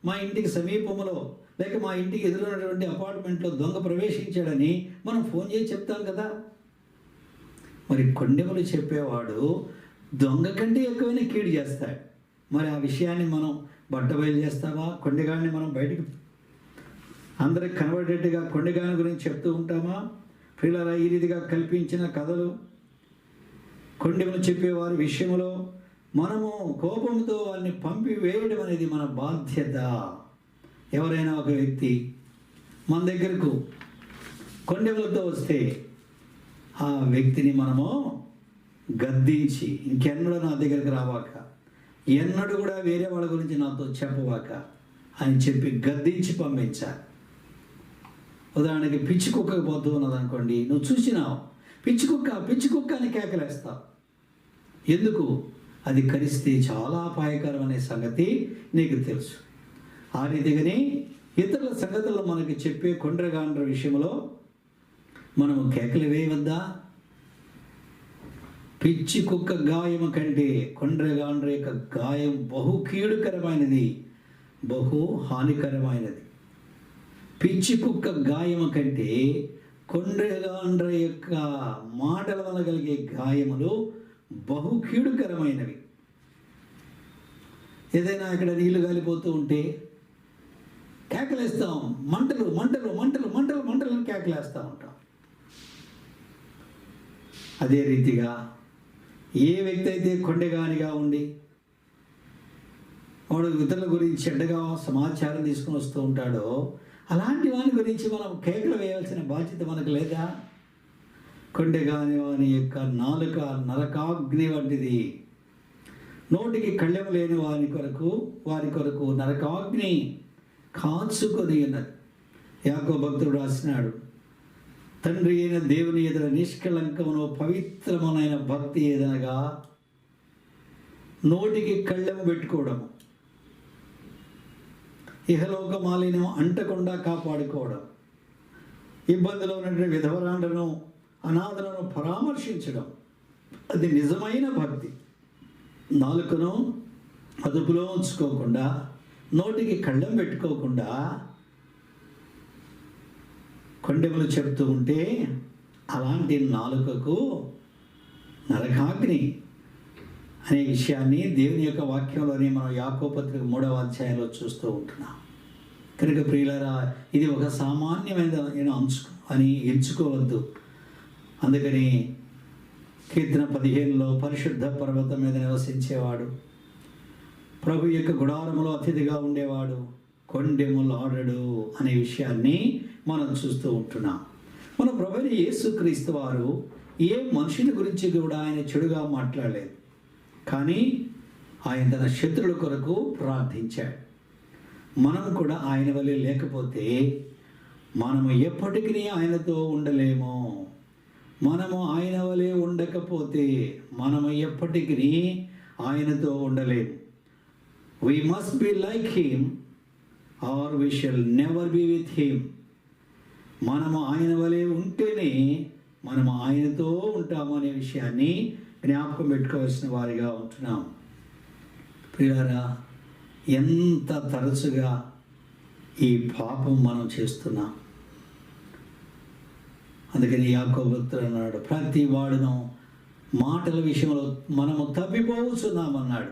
మా ఇంటికి సమీపంలో లేక మా ఇంటికి ఎదురున్నటువంటి అపార్ట్మెంట్లో దొంగ ప్రవేశించాడని మనం ఫోన్ చేసి చెప్తాం కదా. మరి కొండెములు చెప్పేవాడు దొంగ కంటే ఎక్కువైన కీడు చేస్తాడు. మరి ఆ విషయాన్ని మనం బట్టబయలు చేస్తామా? కొండెగాడిని మనం బయటికి అందరికి కనబడేట్టుగా కొండెగాని గురించి చెప్తూ ఉంటామా? ప్రియులారా, ఈ రీతిగా కల్పించిన కథలు కొండెములు చెప్పేవారి విషయంలో మనము కోపంతో వారిని పంపివేయడం అనేది మన బాధ్యత. ఎవరైనా ఒక వ్యక్తి మన దగ్గరకు కొండెములతో వస్తే ఆ వ్యక్తిని మనము గద్దించి, ఇంకెన్నడూ నా దగ్గరికి రావాక, ఎన్నడూ కూడా వేరే వాళ్ళ గురించి నాతో చెప్పవాక అని చెప్పి గద్దించి పంపించాలి. ఉదాహరణకి పిచ్చి కుక్కకి పోతూ ఉన్నది అనుకోండి, నువ్వు చూసినావు, పిచ్చి కుక్క అని కేకలేస్తావు. ఎందుకు? అది కరిస్తే చాలా అపాయకరం అనే సంగతి నీకు తెలుసు. ఆ రీతిగానే ఇతరుల సంగతుల్లో మనకి చెప్పే కొండ్రగాండ్ర విషయంలో మనము కేకలు వేయవద్దా? పిచ్చి కుక్క గాయము కంటే కొండ్రగాండ్ర యొక్క గాయం బహు కీడుకరమైనది, బహు హానికరమైనది. పిచ్చి కుక్క గాయము కంటే కొండ్రగాండ్ర యొక్క మాటల వల్ల కలిగే గాయములు బహు కీడుకరమైనవి. ఏదైనా ఇక్కడ నీళ్లు గాలిపోతూ ఉంటే కేకలేస్తాం, మంటలు మంటలు మంటలు మంటలు మంటలు అని కేకలేస్తూ ఉంటాం. అదే రీతిగా ఏ వ్యక్తి అయితే కొండగానిగా ఉండి వాడు ఇతరుల గురించి చెడ్డగా సమాచారం తీసుకుని వస్తూ ఉంటాడో అలాంటి వాని గురించి మనం కేకలు వేయాల్సిన బాధ్యత మనకు లేదా? కొండగాని వాని యొక్క నాలుక నరకాగ్ని వంటిది. నోటికి కళ్ళెము లేని వారి కొరకు నరకాగ్ని కాచుకొని ఉన్నది. యాకోబు భక్తుడు రాసినాడు, తండ్రి అయిన దేవుని ఎదుట నిష్కళంకమును పవిత్రమైన భక్తి ఏదనగా నోటికి కళ్ళెము పెట్టుకోవడము, ఇహలోక మాలిన్యం అంటకుండా కాపాడుకోవడం, ఇబ్బందిలో ఉన్నటువంటి విధవరాండను అనాథలను పరామర్శించడం, అది నిజమైన భక్తి. నాలుకను అదుపులో ఉంచుకోకుండా, నోటికి కళ్ళెం పెట్టుకోకుండా కొండెములు చెప్తూ ఉంటే అలాంటి నాలుకకు నరకాగ్ని అనే విషయాన్ని దేవుని యొక్క వాక్యంలోనే మనం యాకోబు పత్రిక 3వ అధ్యాయంలో చూస్తూ ఉంటున్నాం. కనుక ప్రియులారా, ఇది ఒక సామాన్యమైన అంశం అని ఎంచుకోవద్దు. అందుకని కీర్తన 15లో పరిశుద్ధ పర్వతం మీద నివసించేవాడు, ప్రభు యొక్క గుడారములో అతిథిగా ఉండేవాడు, కొండెములు ఆడడు అనే విషయాన్ని మనం చూస్తూ ఉంటున్నాం. మన ప్రభువైన యేసుక్రీస్తు వారు ఏ మనుషుని గురించి కూడా ఆయన చెడుగా మాట్లాడలేదు, కానీ ఆయన తన శత్రుల కొరకు ప్రార్థించాడు. మనం కూడా ఆయన వలె లేకపోతే మనము ఎప్పటికీ ఆయనతో ఉండలేము. మనము ఆయన వలె ఉండకపోతే మనము ఎప్పటికీ ఆయనతో ఉండలేము. We must be like him or we shall never be with him. మనము ఆయన వలె ఉంటేనే మనము ఆయనతో ఉంటాము అనే విషయాన్ని జ్ఞాపకం పెట్టుకోవాల్సిన వారిగా ఉంటున్నాం. ప్రియులారా, ఎంత తరచుగా ఈ పాపం మనం చేస్తున్నాం. అందుకని యాకోబు భక్తుడు అన్నాడు, ప్రతి వాడును మాటల విషయంలో మనము తప్పిపోవచ్చున్నామన్నాడు.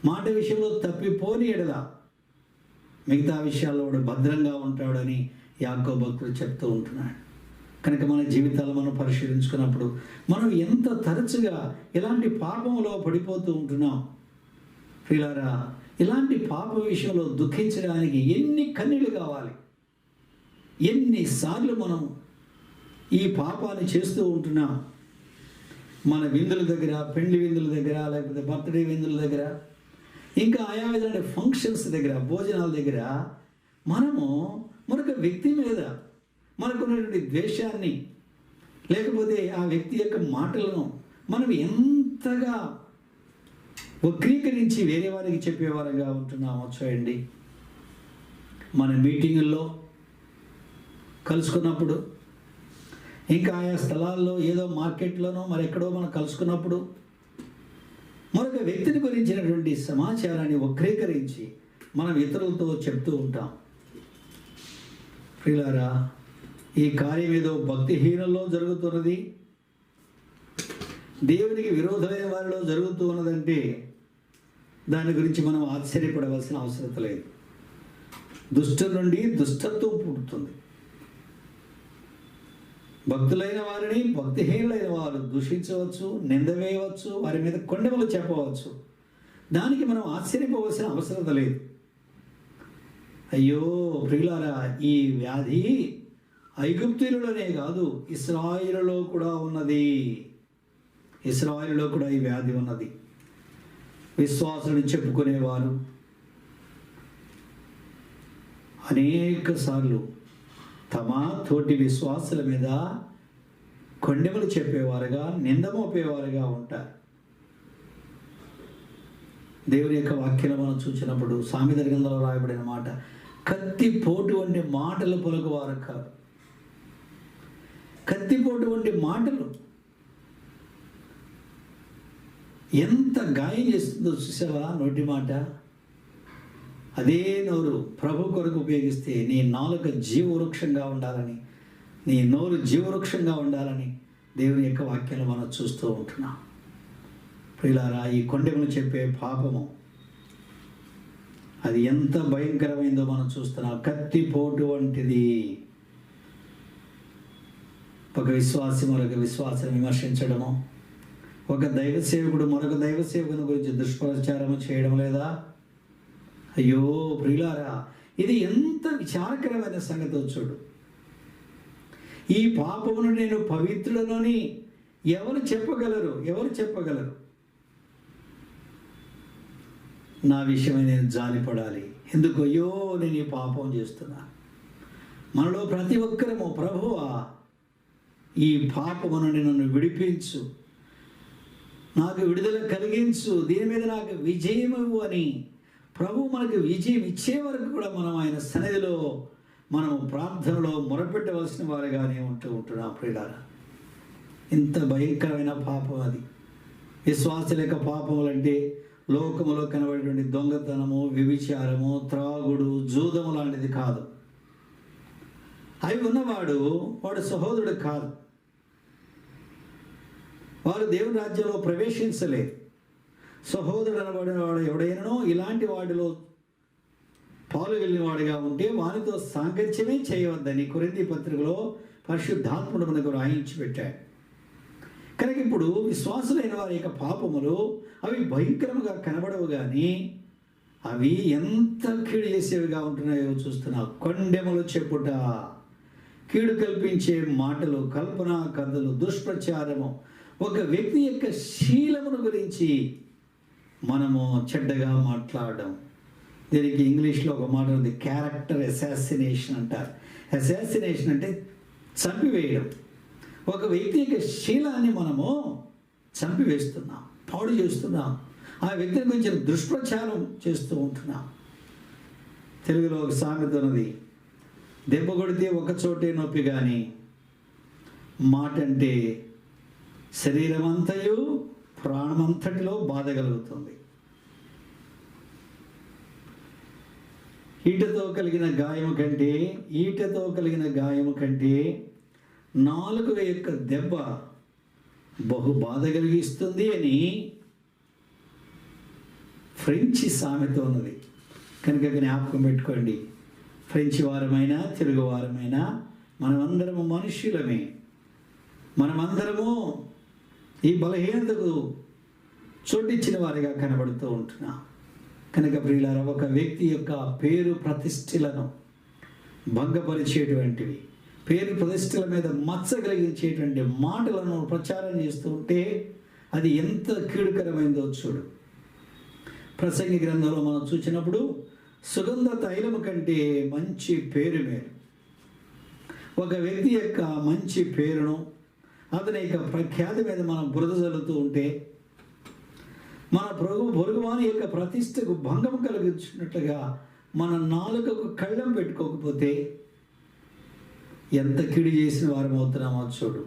మాట విషయంలో తప్పిపోని ఎడల మిగతా విషయాల్లో వాడు భద్రంగా ఉంటాడని యాకోబు భక్తుడు చెప్తూ ఉంటున్నాడు. కనుక మన జీవితాలు మనం పరిశీలించుకున్నప్పుడు మనం ఎంత తరచుగా ఇలాంటి పాపంలో పడిపోతూ ఉంటున్నాం. ప్రియులారా, ఇలాంటి పాప విషయంలో దుఃఖించడానికి ఎన్ని కన్నీళ్ళు కావాలి, ఎన్నిసార్లు మనం ఈ పాపాన్ని చేస్తూ ఉంటున్నాం. మన విందుల దగ్గర, పెళ్లి విందుల దగ్గర, లేకపోతే బర్త్డే విందుల దగ్గర, ఇంకా ఆయా విధమైన ఫంక్షన్స్ దగ్గర, భోజనాల దగ్గర మనము మరొక వ్యక్తి మీద మనకున్నటువంటి ద్వేషాన్ని, లేకపోతే ఆ వ్యక్తి యొక్క మాటలను మనం ఎంతగా వక్రీకరించి వేరే వారికి చెప్పేవారుగా ఉంటున్నామో చూడండి. మన మీటింగుల్లో కలుసుకున్నప్పుడు, ఇంకా ఆయా స్థలాల్లో, ఏదో మార్కెట్లోనో మరెక్కడో మనం కలుసుకున్నప్పుడు మరొక వ్యక్తిని గురించినటువంటి సమాచారాన్ని వక్రీకరించి మనం ఇతరులతో చెప్తూ ఉంటాం. ప్రియులారా, ఈ కార్యం ఏదో భక్తిహీనంలో జరుగుతున్నది, దేవునికి విరోధమైన వారిలో జరుగుతూ ఉన్నదంటే దాని గురించి మనం ఆశ్చర్యపడవలసిన అవసరం లేదు. దుష్టుల నుండి దుష్టత్వం పుడుతుంది. భక్తులైన వారిని భక్తిహీనులైన వారు దూషించవచ్చు, నింద వేయవచ్చు, వారి మీద కొండెములు చెప్పవచ్చు. దానికి మనం ఆశ్చర్యపోవలసిన అవసరం లేదు. అయ్యో ప్రియులారా, ఈ వ్యాధి ఐగుప్తీయులలోనే కాదు, ఇశ్రాయేలులో కూడా ఉన్నది. ఇశ్రాయేలులో కూడా ఈ వ్యాధి ఉన్నది. విశ్వాసులను చెప్పుకునేవారు అనేక సార్లు తమ తోటి విశ్వాసుల మీద కొండెములు చెప్పేవారుగా, నింద మోపేవారుగా ఉంటారు. దేవుని యొక్క వాక్యం మనం చూసినప్పుడు సామెతల గ్రంథంలో రాయబడిన మాట, కత్తిపోటు వంటి మాటలు పలుకువారు కాదు. కత్తిపోటు వంటి మాటలు ఎంత గాయం చేస్తుందో చూసావా నోటి మాట. అదే నోరు ప్రభు కొరకు ఉపయోగిస్తే నీ నాలుక జీవవృక్షంగా ఉండాలని, నీ నోరు జీవవృక్షంగా ఉండాలని దేవుని యొక్క వాక్యాలు మనం చూస్తూ ఉంటున్నాం. ప్రియులారా, ఈ కొండెములు చెప్పే పాపము అది ఎంత భయంకరమైందో మనం చూస్తున్నాం. కత్తిపోటు వంటిది. ఒక విశ్వాసి మరొక విశ్వాసం విమర్శించడము, ఒక దైవ సేవకుడు మరొక దైవ సేవకుని గురించి దుష్ప్రచారము చేయడం లేదా? అయ్యో ప్రియులారా, ఇది ఎంత విచారకరమైన సంగతో చూడు. ఈ పాపమును నేను పవిత్రుడనని ఎవరు చెప్పగలరు? ఎవరు చెప్పగలరు? నా విషయమై నేను జాలిపడాలి. ఎందుకు? అయ్యో నేను ఈ పాపం చేస్తున్నా. మనలో ప్రతి ఒక్కరము, ప్రభువా ఈ పాపము నుండి నన్ను విడిపించు, నాకు విడుదల కలిగించు, దీని మీద నాకు విజయం ఇవ్వు అని ప్రభు మనకు విజయం ఇచ్చే వరకు కూడా మనం ఆయన సన్నిధిలో మనము ప్రార్థనలో మొరపెట్టవలసిన వారుగానే ఉంటున్నాం. ప్రియులారా, ఇంత భయంకరమైన పాపం అది. విశ్వాసుల యొక్క పాపములంటే లోకములో కనబడేటువంటి దొంగతనము, వ్యభిచారము, త్రాగుడు, జూదము లాంటిది కాదు. అవి ఉన్నవాడు వాడు సహోదరుడు కాదు. వారు దేవుని రాజ్యంలో ప్రవేశించలేదు. సహోదరుడు అనబడిన వాడు ఎవడైనానో ఇలాంటి వాడిలో పాల్గొని వాడిగా ఉంటే వారితో సాంగత్యమే చేయవద్దని కొరింథీ పత్రికలో పరిశుద్ధాత్ముడు మనకు రాయించి పెట్టాడు. కనుక ఇప్పుడు విశ్వాసులైన వారి యొక్క పాపములు అవి భయంకరంగా కనబడవు, కానీ అవి ఎంత కీడు చేసేవిగా ఉంటున్నాయో చూస్తున్నా. కొండెములు చెప్పుట, కీడు కల్పించే మాటలు, కల్పన కథలు, దుష్ప్రచారము, ఒక వ్యక్తి యొక్క శీలమును గురించి మనము చెడ్డగా మాట్లాడడం. దీనికి ఇంగ్లీష్లో ఒక మాట ఉంది, క్యారెక్టర్ అసాసినేషన్ అంటారు. అసాసినేషన్ అంటే చంపివేయడం. ఒక వ్యక్తి యొక్క శీలాన్ని మనము చంపివేస్తున్నాం, పాడు చేస్తున్నాం, ఆ వ్యక్తిని గురించి దుష్ప్రచారం చేస్తూ ఉంటున్నాం. తెలుగులో ఒక సామెత ఉన్నది, దెబ్బ కొడితే ఒక చోటే నొప్పి, కానీ మాట అంటే శరీరం అంతయు ప్రాణమంతటిలో బాధ కలుగుతుంది. ఈటతో కలిగిన గాయము కంటే నాలుక యొక్క దెబ్బ బహు బాధ కలిగిస్తుంది అని ఫ్రెంచి సామెత ఉన్నది. కనుక జ్ఞాపకం పెట్టుకోండి, ఫ్రెంచి వారమైనా తెలుగు వారమైనా మనమందరము మనుష్యులమే. మనమందరము ఈ బలహీనతకు చోటిచ్చిన వారిగా కనబడుతూ ఉంటున్నాం. కనుక ప్రియులారా, ఒక వ్యక్తి యొక్క పేరు ప్రతిష్టలను భంగపరిచేటువంటివి, పేరు ప్రతిష్టల మీద మచ్చ కలిగించేటువంటి మాటలను ప్రచారం చేస్తూ ఉంటే అది ఎంత కీడుకరమైందో చూడు. ప్రసంగి గ్రంథంలో మనం చూసినప్పుడు సుగంధ తైలము కంటే మంచి పేరు మేలు. ఒక వ్యక్తి యొక్క మంచి పేరును, అతని యొక్క ప్రఖ్యాతి మీద మనం బురద చల్లుతూ ఉంటే మన పొరుగువాని యొక్క ప్రతిష్టకు భంగం కలిగించినట్లుగా మన నాలుకకు కళ్ళం పెట్టుకోకపోతే ఎంత కిడి చేసిన వారం అవుతున్నామో చూడు.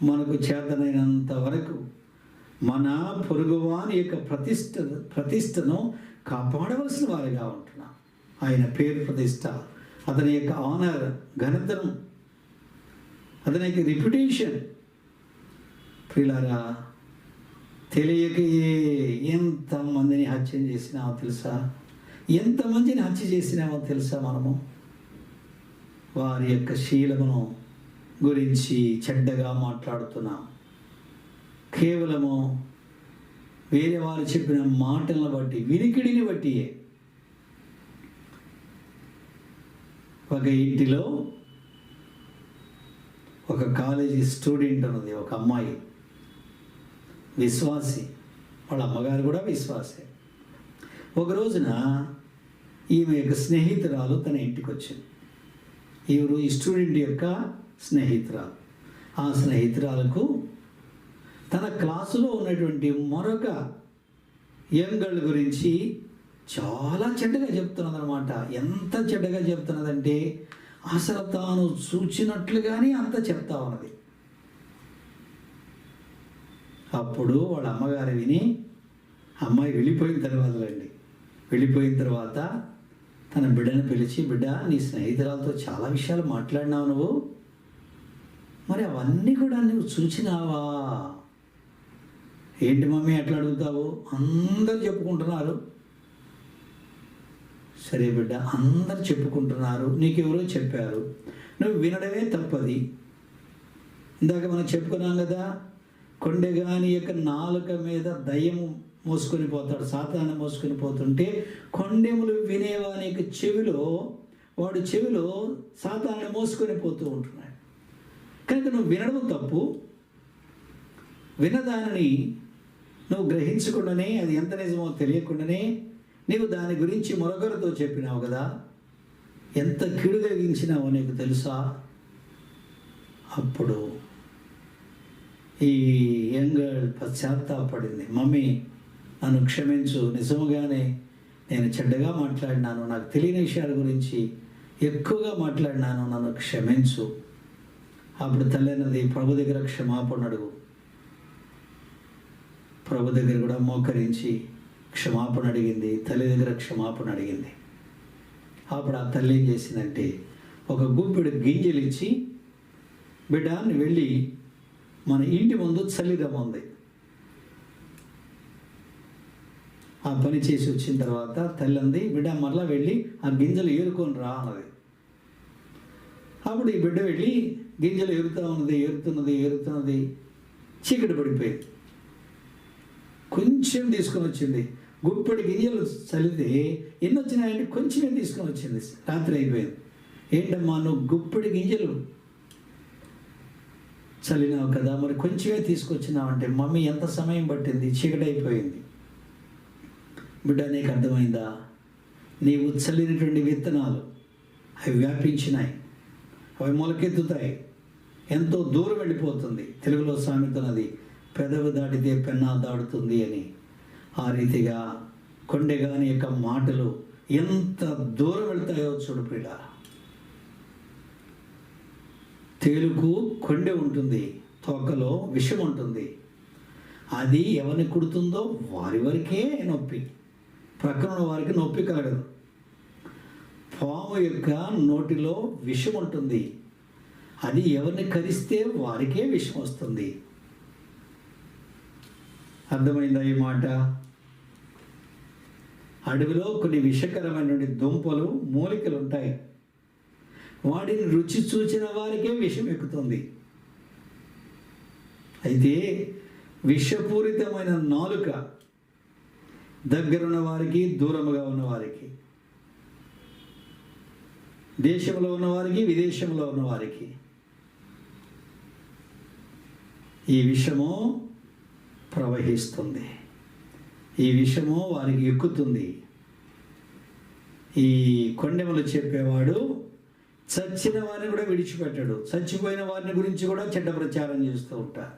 మనకు చేతనైనంత వరకు మన పొరుగువాని యొక్క ప్రతిష్టను కాపాడవలసిన వారిగా ఉంటున్నాం. ఆయన పేరు ప్రతిష్ట, అతని యొక్క ఆనర్, ఘనతను, అతని యొక్క రిప్యుటేషన్. ప్రియులారా, తెలియక ఎంతమందిని హత్య చేసినామో తెలుసా? ఎంతమందిని హత్య చేసినామో తెలుసా? మనము వారి యొక్క శీలమును గురించి చెడ్డగా మాట్లాడుతున్నాం. కేవలము వేరే వారు చెప్పిన మాటలను బట్టి, వినికిడిని బట్టి. ఒక ఇంటిలో ఒక కాలేజీ స్టూడెంట్ ఉన్నది, ఒక అమ్మాయి, విశ్వాసి, వాళ్ళ అమ్మగారు కూడా విశ్వాసే. ఒక రోజున ఈమె యొక్క స్నేహితురాలు తన ఇంటికి వచ్చింది. ఈవిడు ఈ స్టూడెంట్ యొక్క స్నేహితురాలు. ఆ స్నేహితురాలకు తన క్లాసులో ఉన్నటువంటి మరొక యంగళ్ గురించి చాలా చెడ్డగా చెప్తున్నది అనమాట. ఎంత చెడ్డగా చెప్తున్నదంటే అసలు తాను చూచినట్లుగానే అంత చెప్తా ఉన్నది. అప్పుడు వాళ్ళ అమ్మగారు విని, అమ్మాయి వెళ్ళిపోయిన తర్వాత తన బిడ్డను పిలిచి, బిడ్డ నీ స్నేహితురాలతో చాలా విషయాలు మాట్లాడినావు నువ్వు, మరి అవన్నీ కూడా నువ్వు చూచినావా? ఏంటి మమ్మీ అట్లా అడుగుతావు? అందరు చెప్పుకుంటున్నారు. సరే బిడ్డ, అందరు చెప్పుకుంటున్నారు, నీకెవరో చెప్పారు, నువ్వు వినడమే తప్పది. ఇందాక మనం చెప్పుకున్నాం కదా, కొండెగాని యొక్క నాలుక మీద దయ్యము మోసుకొని పోతాడు, సాతాను మోసుకొని పోతుంటే కొండెములు వినేవాని యొక్క వాడు చెవిలో సాతాను మోసుకొని పోతూ ఉంటున్నాడు. కనుక నువ్వు వినడం తప్పు. విన్నదానిని నువ్వు గ్రహించకుండానే, అది ఎంత నిజమో తెలియకుండానే నీవు దాని గురించి మరొకరితో చెప్పినావు కదా, ఎంత కీడు కలిగించినావో నీకు తెలుసా? అప్పుడు ఈ యంగర్ల్ పశ్చాత్తాపడింది. మమ్మీ నన్ను క్షమించు, నిజముగానే నేను చెడ్డగా మాట్లాడినాను, నాకు తెలియని విషయాల గురించి ఎక్కువగా మాట్లాడినాను, నన్ను క్షమించు. అప్పుడు తల్లి అన్నది, ప్రభు దగ్గర క్షమాపణ అడుగు. ప్రభు దగ్గర కూడా మోకరించి క్షమాపణ అడిగింది, తల్లి దగ్గర క్షమాపణ అడిగింది. అప్పుడు ఆ తల్లి ఏం చేసిందంటే ఒక గుప్పెడు గింజలు ఇచ్చి, బిడ్డ నువ్వు వెళ్ళి మన ఇంటి ముందు చలిరమ్మంది. ఆ పని చేసి వచ్చిన తర్వాత తల్లి అంది, బిడ్డ మరలా వెళ్ళి ఆ గింజలు ఏరుకొని రా అన్నది. అప్పుడు ఈ బిడ్డ వెళ్ళి గింజలు ఏరుతున్నది, చీకటి పడిపోయింది. కొంచెం తీసుకొని వచ్చింది, గుప్పెడి గింజలు చల్లితే ఎన్ని వచ్చినాయంటే కొంచెమే తీసుకొని వచ్చింది. రాత్రి అయిపోయింది. ఏంటమ్మా నువ్వు గుప్పెడి గింజలు చల్లినావు కదా, మరి కొంచెమే తీసుకొచ్చినావు అంటే, మమ్మీ ఎంత సమయం పట్టింది, చీకటి అయిపోయింది. బిడ్డ నీకు అర్థమైందా? నీవు చల్లినటువంటి విత్తనాలు అవి వ్యాపించినాయి, అవి మొలకెత్తుతాయి, ఎంతో దూరం వెళ్ళిపోతుంది. తెలుగులో సామెత ఉన్నది, పెదవి దాటితే పెన్నా దాడుతుంది అని. ఆ రీతిగా కొండెగాని యొక్క మాటలు ఎంత దూరం వెళ్తాయో చూడు ప్రియుడ. తేలుకు కొండె ఉంటుంది, తోకలో విషం ఉంటుంది. అది ఎవరిని కుడుతుందో వారి వరకే నొప్పి, ప్రక్కన వారికి నొప్పి కలగదు. పాము యొక్క నోటిలో విషం ఉంటుంది, అది ఎవరిని కరిస్తే వారికే విషం వస్తుంది. అర్థమైందా ఈ మాట? అడవిలో కొన్ని విషకరమైనటువంటి దుంపలు, మూలికలు ఉంటాయి, వాటిని రుచి చూచిన వారికే విషం ఎక్కుతుంది. అయితే విషపూరితమైన నాలుక దగ్గరున్న వారికి, దూరముగా ఉన్నవారికి, దేశంలో ఉన్నవారికి, విదేశంలో ఉన్నవారికి ఈ విషము ప్రవహిస్తుంది, ఈ విషము వారికి ఎక్కుతుంది. ఈ కొండెములు చెప్పేవాడు చచ్చిన వారిని కూడా విడిచిపెట్టాడు, చచ్చిపోయిన వారిని గురించి కూడా చెడ్డ ప్రచారం చేస్తూ ఉంటారు.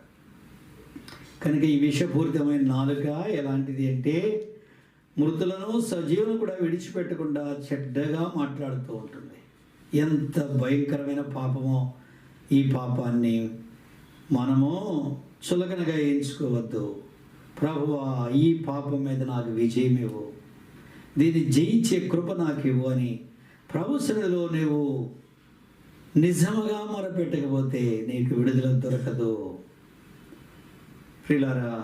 కనుక ఈ విషపూరితమైన నాలుక ఎలాంటిది అంటే, మృతులను సజీవులను కూడా విడిచిపెట్టకుండా చెడ్డగా మాట్లాడుతూ ఉంటుంది. ఎంత భయంకరమైన పాపమో! ఈ పాపాన్ని మనము చులకనగా ఎంచుకోవద్దు. ప్రభువా, ఈ పాపం మీద నాకు విజయం ఇవ్వు, దీన్ని జయించే కృప నాకు ఇవ్వు అని ప్రభు సన్నిధిలో నీవు నిజముగా మొరపెట్టకపోతే నీకు విడుదల దొరకదు. ప్రియులారా,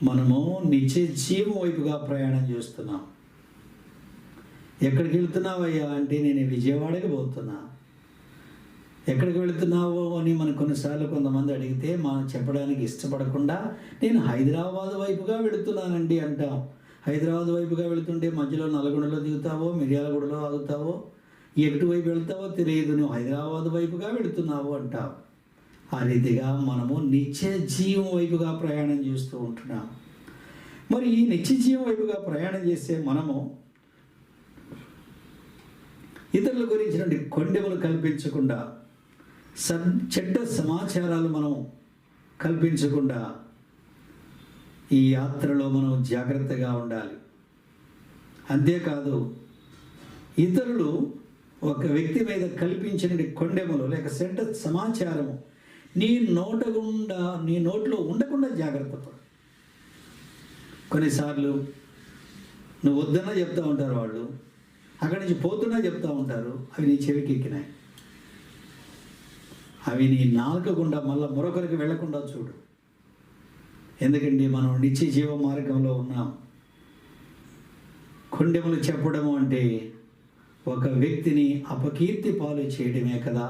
మనము నిత్య జీవం వైపుగా ప్రయాణం చేస్తున్నాం. ఎక్కడికి వెళ్తున్నావయ్యా అంటే, నేను విజయవాడకి పోతున్నా. ఎక్కడికి వెళుతున్నావో అని మనం కొన్నిసార్లు కొంతమంది అడిగితే మనం చెప్పడానికి ఇష్టపడకుండా, నేను హైదరాబాద్ వైపుగా వెళుతున్నానండి అంటాం. హైదరాబాద్ వైపుగా వెళుతుంటే మధ్యలో నల్గొండలో దిగుతావో, మిర్యాలగూడలో ఆగుతావో, ఎటువైపు వెళ్తావో తెలియదు, నువ్వు హైదరాబాద్ వైపుగా వెళుతున్నావు అంటావు. ఆ రీతిగా మనము నిత్య జీవం వైపుగా ప్రయాణం చేస్తూ ఉంటున్నాం. మరి ఈ నిత్య జీవం వైపుగా ప్రయాణం చేసే మనము ఇతరుల గురించినటువంటి కొండెములు కల్పించకుండా చెడ్డ సమాచారాలు మనం కల్పించకుండా ఈ యాత్రలో మనం జాగ్రత్తగా ఉండాలి. అంతేకాదు ఇతరులు ఒక వ్యక్తి మీద కల్పించిన కొండెములు లేక చెడ్డ సమాచారము నీ నోట్లో ఉండకుండా జాగ్రత్త పడు. కొన్నిసార్లు నువ్వు వద్దన్నా చెప్తూ ఉంటారు వాళ్ళు, అక్కడి నుంచి పోతున్నా చెప్తూ ఉంటారు, అవి నీ చెవికి ఎక్కినాయి. అవి నీ నాలుక గుండా మళ్ళీ మరొకరికి వెళ్లకుండా చూడు. ఎందుకంటే మనం నిత్య జీవ మార్గంలో ఉన్నాం. కొండెములు చెప్పడము అంటే ఒక వ్యక్తిని అపకీర్తి పాలు చేయడమే కదా.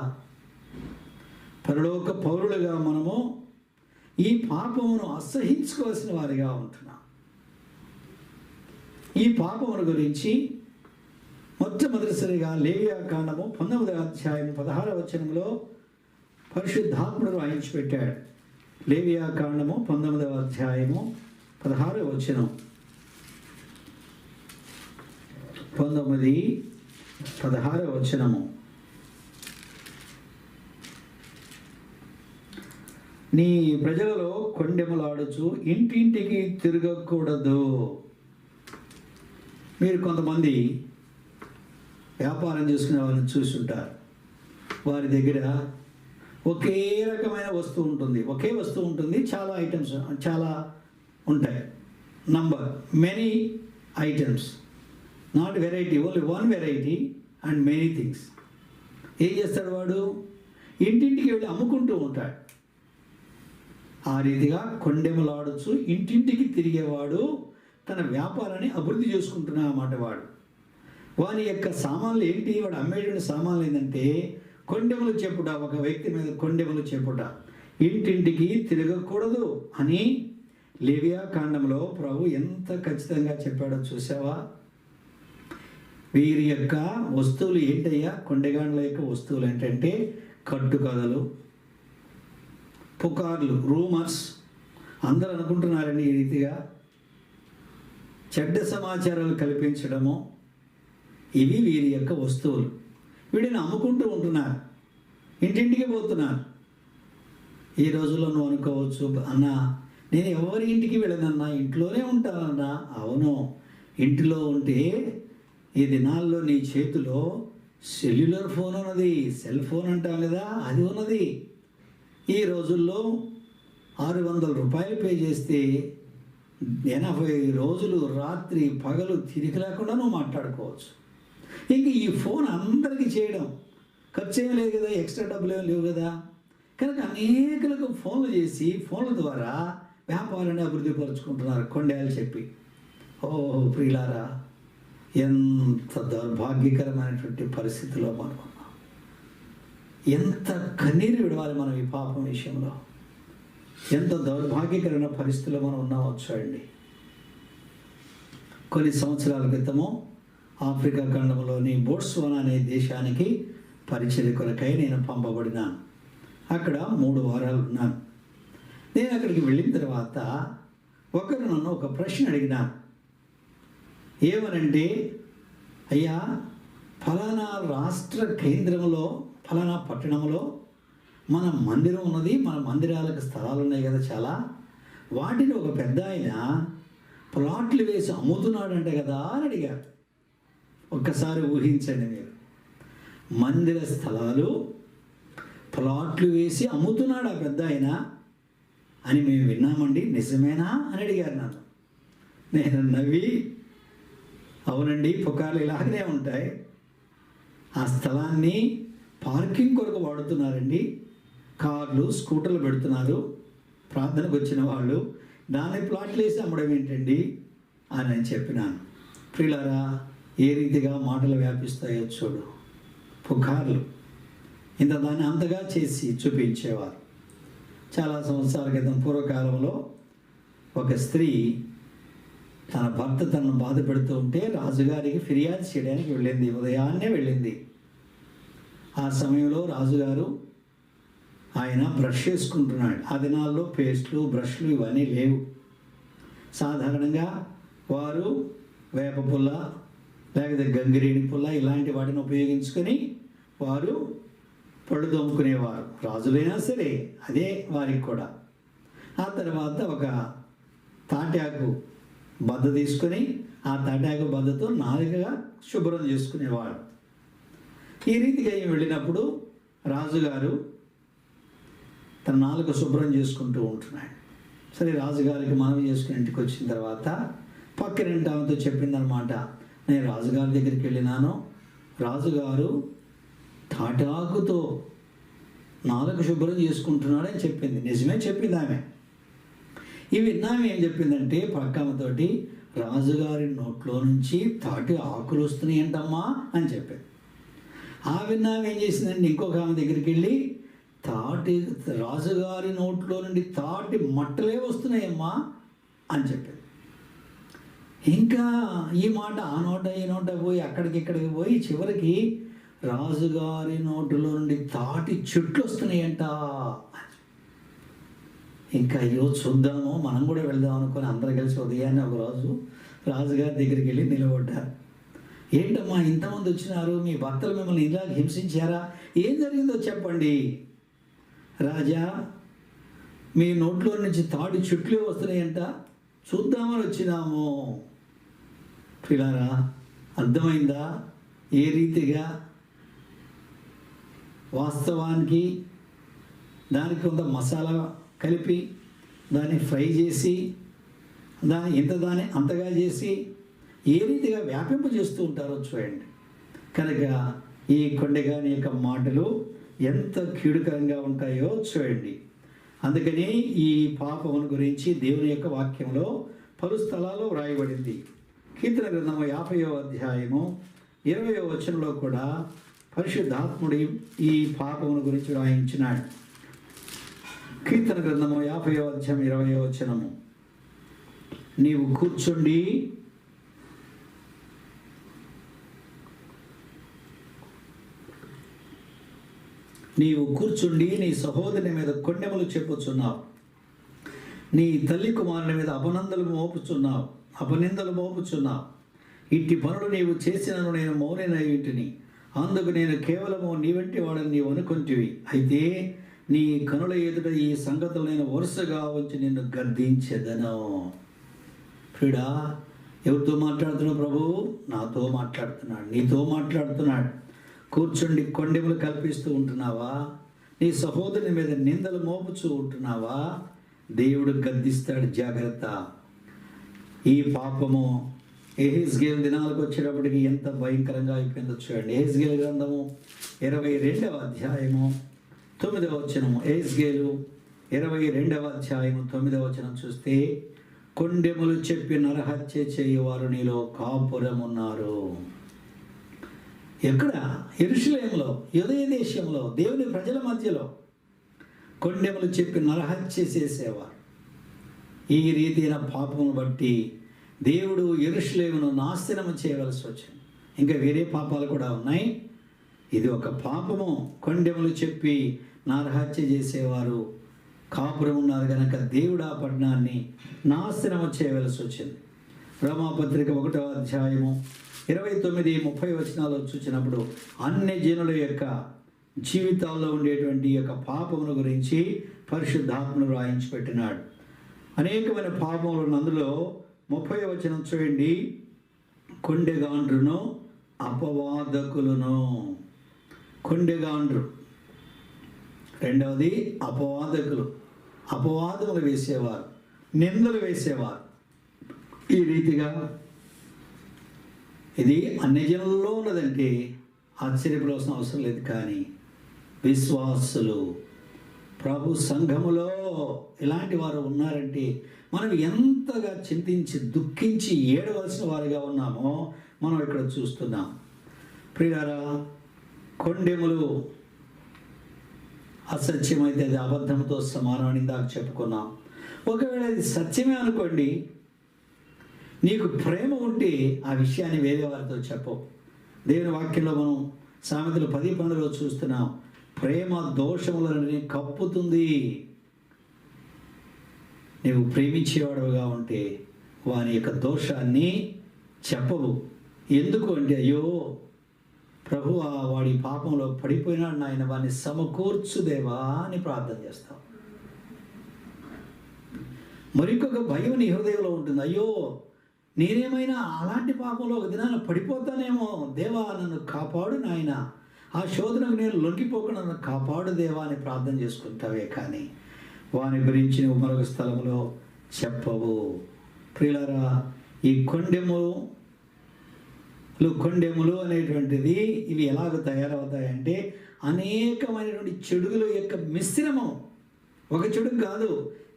పరలోక పౌరులుగా మనము ఈ పాపమును అసహించుకోవాల్సిన వారిగా ఉంటున్నాం. ఈ పాపముల గురించి మొట్టమొదటిసారిగా లేవియాకాండము 19వ అధ్యాయం 16వ వచనంలో పరిశుద్ధాత్ముడు రాయించి పెట్టాడు. లేవియాకాండము 19వ అధ్యాయము 16వ వచనం. 19:16వ వచనము. నీ ప్రజలలో కొండెములాడుచు ఇంటింటికి తిరగకూడదు. మీరు కొంతమంది వ్యాపారం చేసుకునే వాళ్ళని చూస్తుంటారు. వారి దగ్గర ఒకే రకమైన వస్తువు ఉంటుంది, ఒకే వస్తువు ఉంటుంది, చాలా ఐటమ్స్ చాలా ఉంటాయి. Many items, not variety, only one variety and many things. ఏం చేస్తాడు వాడు? ఇంటింటికి వెళ్ళి అమ్ముకుంటూ ఉంటాడు. ఆ రీతిగా కొండెములాడుచు ఇంటింటికి తిరిగేవాడు తన వ్యాపారాన్ని అభివృద్ధి చేసుకుంటున్నా అన్నమాట. వాని యొక్క సామాన్లు ఏంటి? వాడు అమ్మేటువంటి సామాన్లు ఏంటంటే కొండెములు చెప్పుట, ఒక వ్యక్తి మీద కొండెములు చెప్పుట, ఇంటింటికి తిరగకూడదు అని లేవియాకాండంలో ప్రభు ఎంత ఖచ్చితంగా చెప్పాడో చూసావా? వీరి యొక్క వస్తువులు ఏంటయ్యా? కొండెగాండ్ల యొక్క వస్తువులు ఏంటంటే కట్టుకథలు, పుకార్లు, రూమర్స్. అందరూ అనుకుంటున్నారండి ఈ రీతిగా చెడ్డ సమాచారాలు కల్పించడము, ఇవి వీరి యొక్క వస్తువులు. వీడిని అమ్ముకుంటూ ఉంటున్నారు, ఇంటింటికి పోతున్నారు. ఈ రోజుల్లో నువ్వు అనుకోవచ్చు, అన్న నేను ఎవరి ఇంటికి వెళ్ళనన్నా, ఇంట్లోనే ఉంటానన్నా. అవును, ఇంటిలో ఉంటే ఈ దినాల్లో నీ చేతిలో సెల్యులర్ ఫోన్ ఉన్నది, సెల్ ఫోన్ అంటాం కదా, అది ఉన్నది. ఈ రోజుల్లో 600 రూపాయలు పే చేస్తే 80 రోజులు రాత్రి పగలు తిరిగి లేకుండా నువ్వు మాట్లాడుకోవచ్చు. ఇంక ఈ ఫోన్ అందరికీ చేయడం ఖర్చు ఏం లేదు కదా, ఎక్స్ట్రా డబ్బులు ఏం లేవు కదా. కనుక అనేకులకు ఫోన్లు చేసి ఫోన్ల ద్వారా వ్యాపారాన్ని అభివృద్ధి పరుచుకుంటున్నారు కొండేలు చెప్పి. ఓహో ప్రియులారా, ఎంత దౌర్భాగ్యకరమైనటువంటి పరిస్థితిలో మనం ఉన్నాం. ఎంత కన్నీరు విడవాలి మనం ఈ పాపం విషయంలో. ఎంత దౌర్భాగ్యకరమైన పరిస్థితుల్లో మనం ఉన్నామో చూడండి. కొన్ని సంవత్సరాల క్రితము ఆఫ్రికా ఖండంలోని బోట్స్వానా అనే దేశానికి పరిచర్య కొరకై నేను పంపబడినాను. అక్కడ 3 వారాలు ఉన్నాను. నేను అక్కడికి వెళ్ళిన తర్వాత ఒకరు నన్ను ఒక ప్రశ్న అడిగినాను. ఏమనంటే, అయ్యా ఫలానా రాష్ట్ర కేంద్రంలో ఫలానా పట్టణంలో మన మందిరం ఉన్నది, మన మందిరాలకు స్థలాలు ఉన్నాయి కదా చాలా, వాటిని ఒక పెద్ద ఆయన ప్లాట్లు వేసి అమ్ముతున్నాడంట కదా అని అడిగారు. ఒక్కసారి ఊహించండి మీరు, మందిర స్థలాలు ప్లాట్లు వేసి అమ్ముతున్నాడు ఆ పెద్ద ఆయన అని మేము విన్నామండి, నిజమేనా అని అడిగారు నన్ను. నేను నవ్వి, అవునండి, పుకార్లు ఇలాగనే ఉంటాయి. ఆ స్థలాన్ని పార్కింగ్ కొరకు వాడుతున్నారండి, కార్లు స్కూటర్లు పెడుతున్నారు ప్రార్థనకు వచ్చిన వాళ్ళు, దాన్ని ప్లాట్లు వేసి అమ్మడం ఏంటండి అని నేను చెప్పినాను. ప్రియులారా, ఏ రీతిగా మాటలు వ్యాపిస్తాయో చూడు. పుకార్లు ఇంత దాన్ని అంతగా చేసి చూపించేవారు. చాలా సంవత్సరాల క్రితం పూర్వకాలంలో ఒక స్త్రీ తన భర్త తనను బాధ పెడుతూ ఉంటే రాజుగారికి ఫిర్యాదు చేయడానికి వెళ్ళింది. ఉదయాన్నే వెళ్ళింది. ఆ సమయంలో రాజుగారు ఆయన బ్రష్ చేసుకుంటున్నాడు. ఆ దినాల్లో పేస్ట్లు, బ్రష్లు ఇవన్నీ లేవు. సాధారణంగా వారు వేప పుల్ల లేకపోతే గంగిరేణి పుల్ల ఇలాంటి వాటిని ఉపయోగించుకొని వారు పళ్ళు తోముకునేవారు. రాజులైనా సరే అదే వారికి కూడా. ఆ తర్వాత ఒక తాటాకు బద్ద తీసుకొని ఆ తాటాకు బద్దతో నాలుకగా శుభ్రం చేసుకునేవాడు. ఈ రీతిగా ఈమె వెళ్ళినప్పుడు రాజుగారు తన నాలుక శుభ్రం చేసుకుంటూ ఉంటున్నాడు. సరే, రాజుగారికి మనవి చేసుకుని ఇంటికి వచ్చిన తర్వాత పక్కనింటి ఆమెతో చెప్పిందనమాట, నేను రాజుగారి దగ్గరికి వెళ్ళినాను, రాజుగారు తాటాకుతో నాలుక శుభ్రం చేసుకుంటున్నాడని చెప్పింది. నిజమే చెప్పింది ఆమె. ఇవి విన్నామె ఏం చెప్పిందంటే పక్కమ్మతోటి, రాజుగారి నోట్లో నుంచి తాటి ఆకులు వస్తున్నాయంటమ్మా అని చెప్పింది. ఆ విన్నామె ఏం చేసిందంటే ఇంకొక ఆమె దగ్గరికి వెళ్ళి, రాజుగారి నోట్లో నుండి తాటి మట్టలే వస్తున్నాయమ్మా అని చెప్పింది. ఇంకా ఈ మాట ఆ నోట ఈ నోట పోయి అక్కడికి పోయి చివరికి రాజుగారి నోటిలో నుండి తాటి చెట్లు వస్తున్నాయంట. ఇంకా అయ్యో చూద్దాము, మనం కూడా వెళ్దాం అనుకుని అందరూ కలిసి ఉదయాన్నే ఒకరోజు రాజుగారి దగ్గరికి వెళ్ళి నిలబడ్డారు. ఏంటమ్మా ఇంతమంది వచ్చినారు, మీ భర్తలు మిమ్మల్ని ఇలా హింసించారా, ఏం జరిగిందో చెప్పండి. రాజా, మీ నోట్లో నుంచి తాటి చెట్లు వస్తున్నాయంట, చూద్దామని వచ్చినాము. పిల్లారా, అర్థమైందా ఏ రీతిగా వాస్తవానికి దానికి కొంత మసాలా కలిపి దాన్ని ఫ్రై చేసి దాన్ని అంతగా చేసి ఏ రీతిగా వ్యాపింప చేస్తూ ఉంటారో చూడండి. కనుక ఈ కొండగాని యొక్క మాటలు ఎంత కీడుకరంగా ఉంటాయో చూడండి. అందుకని ఈ పాపమును గురించి దేవుని యొక్క వాక్యంలో పలు స్థలాల్లో వ్రాయబడింది. కీర్తన గ్రంథము 50వ అధ్యాయము 20వ వచనంలో కూడా పరిశుద్ధాత్ముడు ఈ పాపమును గురించి వ్రాయించినాడు. కీర్తన గ్రంథము 50వ అధ్యాయం 20వ వచనము, నీవు కూర్చుండి నీ సహోదరుని మీద కొండెములు చెప్పుచున్నావు, నీ తల్లి కుమారుని మీద అపనిందలు మోపుచున్నావు. ఇట్టి పనులు నీవు చేసినను నేను మౌనైనయుటిని, అందుకు నేను కేవలము నీ వంటి వాడని నీవు అనుకుంటివి. అయితే నీ కనుల ఎదుట ఈ సంగతులు నేను వరుసగా వచ్చి నిన్ను గద్దించెదను. ప్రియుడా, ఎవరితో మాట్లాడుతున్నావు? ప్రభు నాతో మాట్లాడుతున్నాడు, నీతో మాట్లాడుతున్నాడు. కూర్చుండి కొండెములు కల్పిస్తూ ఉంటున్నావా? నీ సహోదరుని మీద నిందలు మోపుచూ ఉంటున్నావా? దేవుడు గద్దిస్తాడు, జాగ్రత్త. ఈ పాపము యెహెజ్కేలు దినాలకు వచ్చేటప్పటికి ఎంత భయంకరంగా అయిపోయిందో చూడండి. యెహెజ్కేలు గ్రంథము 22వ అధ్యాయము 9వ వచనము. యెహెజ్కేలు 22వ అధ్యాయము 9వ వచనం చూస్తే, కొండెములు చెప్పి నరహత్య చేయువారు నీలో కాపురమున్నారు. ఎక్కడ? యెరూషలేములో, యూదయ దేశంలో, దేవుని ప్రజల మధ్యలో కొండెములు చెప్పి నరహత్య చేసేవారు. ఈ రీతిన పాపమును బట్టి దేవుడు యెరూషలేమును నాశనము చేయవలసి వచ్చింది. ఇంకా వేరే పాపాలు కూడా ఉన్నాయి. ఇది ఒక పాపము. కొండెములు చెప్పి నరహత్య చేసేవారు కాపురం ఉన్నారు కనుక దేవుడు ఆ పట్టణాన్ని నాశనము చేయవలసి వచ్చింది. రోమాపత్రిక 1వ అధ్యాయము 29-30 వచనాలు చూసినప్పుడు అన్ని జనుల యొక్క జీవితాల్లో ఉండేటువంటి యొక్క పాపముల గురించి పరిశుద్ధాత్మను రాయించి పెట్టినాడు. అనేకమైన పాపములు అందులో 30వ వచనం చూడండి. కొండెగాండ్రును అపవాదకులను. కొండెగాండ్రు, రెండవది అపవాదకులు. అపవాదములు వేసేవారు, నిందలు వేసేవారు. ఈ రీతిగా ఇది అన్ని జనుల్లో ఉన్నదంటే ఆశ్చర్యపడాల్సిన అవసరం లేదు. కానీ విశ్వాసులు, ప్రభు సంఘములో ఇలాంటి వారు ఉన్నారంటే మనం ఎంతగా చింతించి దుఃఖించి ఏడవలసిన వారిగా ఉన్నామో మనం ఇక్కడ చూస్తున్నాం. ప్రియులారా, కొండెములు అసత్యమైతే అది అబద్ధంతో సమానమని ఇందాక చెప్పుకున్నాం. ఒకవేళ అది సత్యమే అనుకోండి, నీకు ప్రేమ ఉంటే ఆ విషయాన్ని వేరే వారితో చెప్పవు. దేవుని వాక్యంలో మనం సామెతలు 10:12 చూస్తున్నాం. ప్రేమ దోషములని కప్పుతుంది. నీవు ప్రేమించేవాడుగా ఉంటే వాని యొక్క దోషాన్ని చెప్పవు. ఎందుకు అంటే, అయ్యో ప్రభు వాడి పాపంలో పడిపోయినాడు నాయన, వాడిని సమకూర్చుదేవా అని ప్రార్థన చేస్తావు. మరొక భయం నీ హృదయంలో ఉంటుంది. అయ్యో, నేనేమైనా అలాంటి పాపంలో ఒక దినాన పడిపోతానేమో, దేవా నన్ను కాపాడు నాయన, ఆ శోధనకు నేను లొంగిపోకుండా నన్ను కాపాడు దేవా అని ప్రార్థన చేసుకుంటావే కానీ వాని గురించి నువ్వు మరొక స్థలంలో చెప్పవు. ప్రియులారా, ఈ కొండెములు అనేటువంటిది ఇవి ఎలాగ తయారవుతాయంటే అనేకమైనటువంటి చెడుగుల యొక్క మిశ్రమం. ఒక చెడుగు కాదు,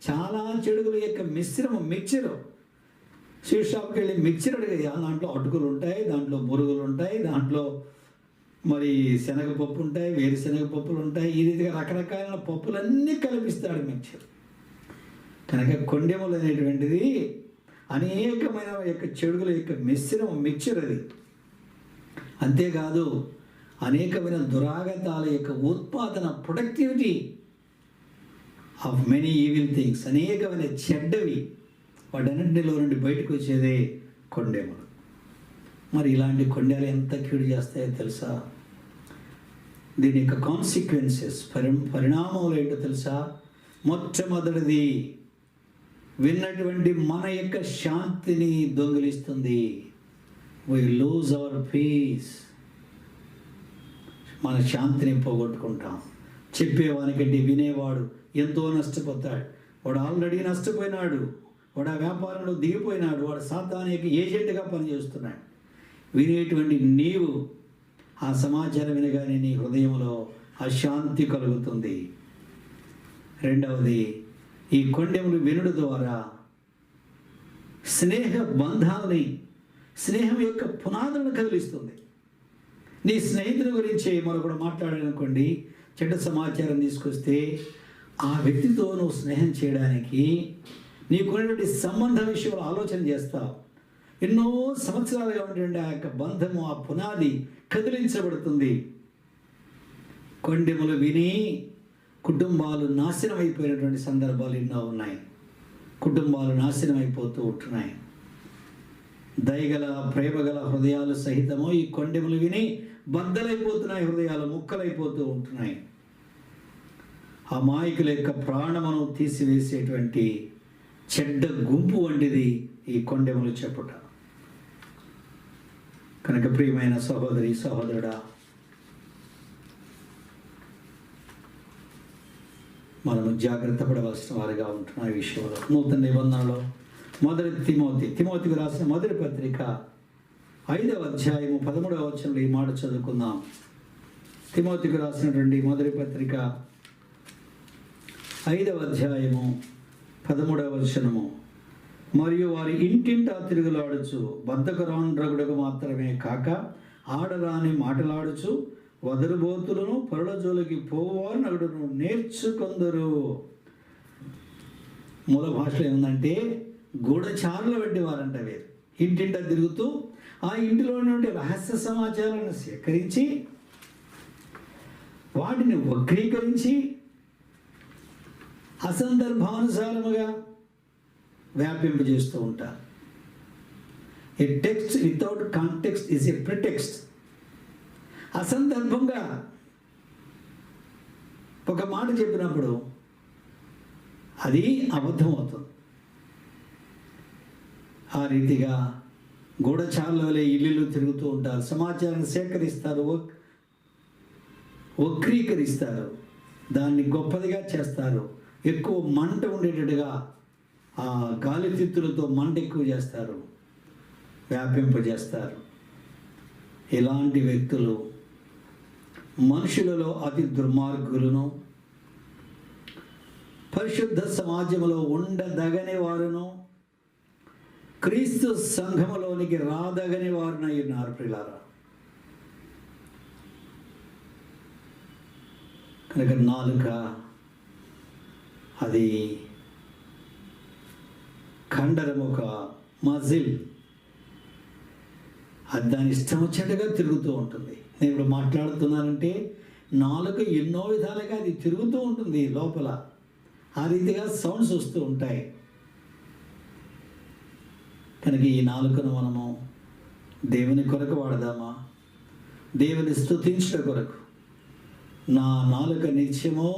చాలా చెడుగుల యొక్క మిశ్రమం, మిక్చరు. స్వీట్ షాప్కి వెళ్ళి మిక్చర్ అడిగేది, దాంట్లో అటుకులు ఉంటాయి, దాంట్లో మురుగులు ఉంటాయి, దాంట్లో మరి శనగపప్పు ఉంటాయి, వేరుశనగ పప్పులు ఉంటాయి, ఈ రీతిగా రకరకాల పప్పులన్నీ కల్పిస్తాడు మిక్చర్. కనుక కొండెములు అనేటువంటిది అనేకమైన యొక్క చెడుగుల యొక్క మిశ్రమం, మిక్చర్ అది. అంతేకాదు అనేకమైన దురాగతాల యొక్క ఉత్పాదన, productivity of many evil things, అనేకమైన చెడ్డవి, వాటన్నింటిలో నుండి బయటకు వచ్చేదే కొండెములు. మరి ఇలాంటి కొండలు ఎంత కీడు చేస్తాయో తెలుసా? దీని యొక్క కాన్సిక్వెన్సెస్, పరిణామాలు ఏంటో తెలుసా? మొట్టమొదటిది, విన్నటువంటి మన యొక్క శాంతిని దొంగిలిస్తుంది. we lose our peace. మన శాంతిని పోగొట్టుకుంటాం. చెప్పేవానికంటే వినేవాడు ఎంతో నష్టపోతాడు. వాడు ఆల్రెడీ నష్టపోయినాడు, వాడు ఆ వ్యాపారంలో దిగిపోయినాడు, వాడు సాతానికి ఏజెంట్గా పనిచేస్తున్నాడు. వినేటువంటి నీవు ఆ సమాచారం వినగానే నీ హృదయంలో అశాంతి కలుగుతుంది. రెండవది, ఈ కొండెములు వినుడు ద్వారా స్నేహ బంధాలని, స్నేహం యొక్క పునాదులను కదిలిస్తుంది. నీ స్నేహితుని గురించి మరొకడు మాట్లాడాలనుకోండి, చెడ్డ సమాచారం తీసుకొస్తే ఆ వ్యక్తితో నువ్వు స్నేహం చేయడానికి నీకున్నటువంటి సంబంధ విషయంలో ఆలోచన చేస్తావు. ఎన్నో సంవత్సరాలుగా ఉండేటువంటి ఆ యొక్క బంధము, ఆ పునాది కదిలించబడుతుంది. కొండెములు విని కుటుంబాలు నాశనం అయిపోయినటువంటి సందర్భాలు ఎన్నో ఉన్నాయి. కుటుంబాలు నాశనం అయిపోతూ ఉంటున్నాయి. దయగల ప్రేమగల హృదయాలు సహితము ఈ కొండెములు విని బద్దలైపోతున్నాయి, హృదయాలు ముక్కలైపోతూ ఉంటున్నాయి. ఆ అమాయకుల యొక్క ప్రాణమును తీసివేసేటువంటి చెడ్డ గుంపు వంటిది ఈ కొండెములు చెప్పుట. కనుక ప్రియమైన సహోదరి సహోదరుడా, మనము జాగ్రత్త పడవలసిన వారిగా ఉంటున్న ఈ విషయంలో. నూతన నిబంధనలో మొదటి తిమోతికి రాసిన మొదటి పత్రిక 5వ అధ్యాయము 13వ వచనంలో ఈ మాట చదువుకుందాం. తిమోతికి రాసినటువంటి మొదటి పత్రిక 5వ అధ్యాయము 13వ వచనము. మరియు వారి ఇంటింటా తిరుగులాడుచు బద్ధకరాండ్రగుడకు మాత్రమే కాక ఆడరాని మాటలాడుచు వదరుబోతులను పరుల జోలికి పోవారు నగుడును నేర్చుకొందరు. మూల భాషలో ఏముందంటే గూఢచారుల వంటి వారంట వీరు. ఇంటింటా తిరుగుతూ ఆ ఇంటిలో నుండి రహస్య సమాచారాన్ని సేకరించి వాటిని వక్రీకరించి అసందర్భానుసారముగా వ్యాపింపజేస్తూ ఉంటారు. A text without context is a pretext. అసందర్భంగా ఒక మాట చెప్పినప్పుడు అది అబద్ధం అవుతుంది. ఆ రీతిగా గూఢచారుల వలె ఇల్లు తిరుగుతూ ఉంటారు, సమాచారాన్ని సేకరిస్తారు, వక్రీకరిస్తారు, దాన్ని గొప్పదిగా చేస్తారు, ఎక్కువ మంట ఉండేటట్టుగా ఆ గాలితిత్తులతో మంట ఎక్కువ చేస్తారు, వ్యాపింపజేస్తారు. ఇలాంటి వ్యక్తులు మనుషులలో అతి దుర్మార్గులను, పరిశుద్ధ సమాజంలో ఉండదగని వారును, క్రీస్తు సంఘములోనికి రాదగని వారునై ఉన్నారు. ప్రియులారా, కనుక నాలుక అది కండరం, ఒక మజిల్, అది దాని ఇష్టం వచ్చేట్టుగా తిరుగుతూ ఉంటుంది. నేను ఇప్పుడు మాట్లాడుతున్నానంటే నాలుక ఎన్నో విధాలుగా అది తిరుగుతూ ఉంటుంది లోపల. ఆ రీతిగా సౌండ్స్ వస్తూ ఉంటాయి. కనుక ఈ నాలుకను మనము దేవుని కొరకు వాడదామా? దేవుని స్తుతించడం కొరకు. నా నాలుక నిత్యమో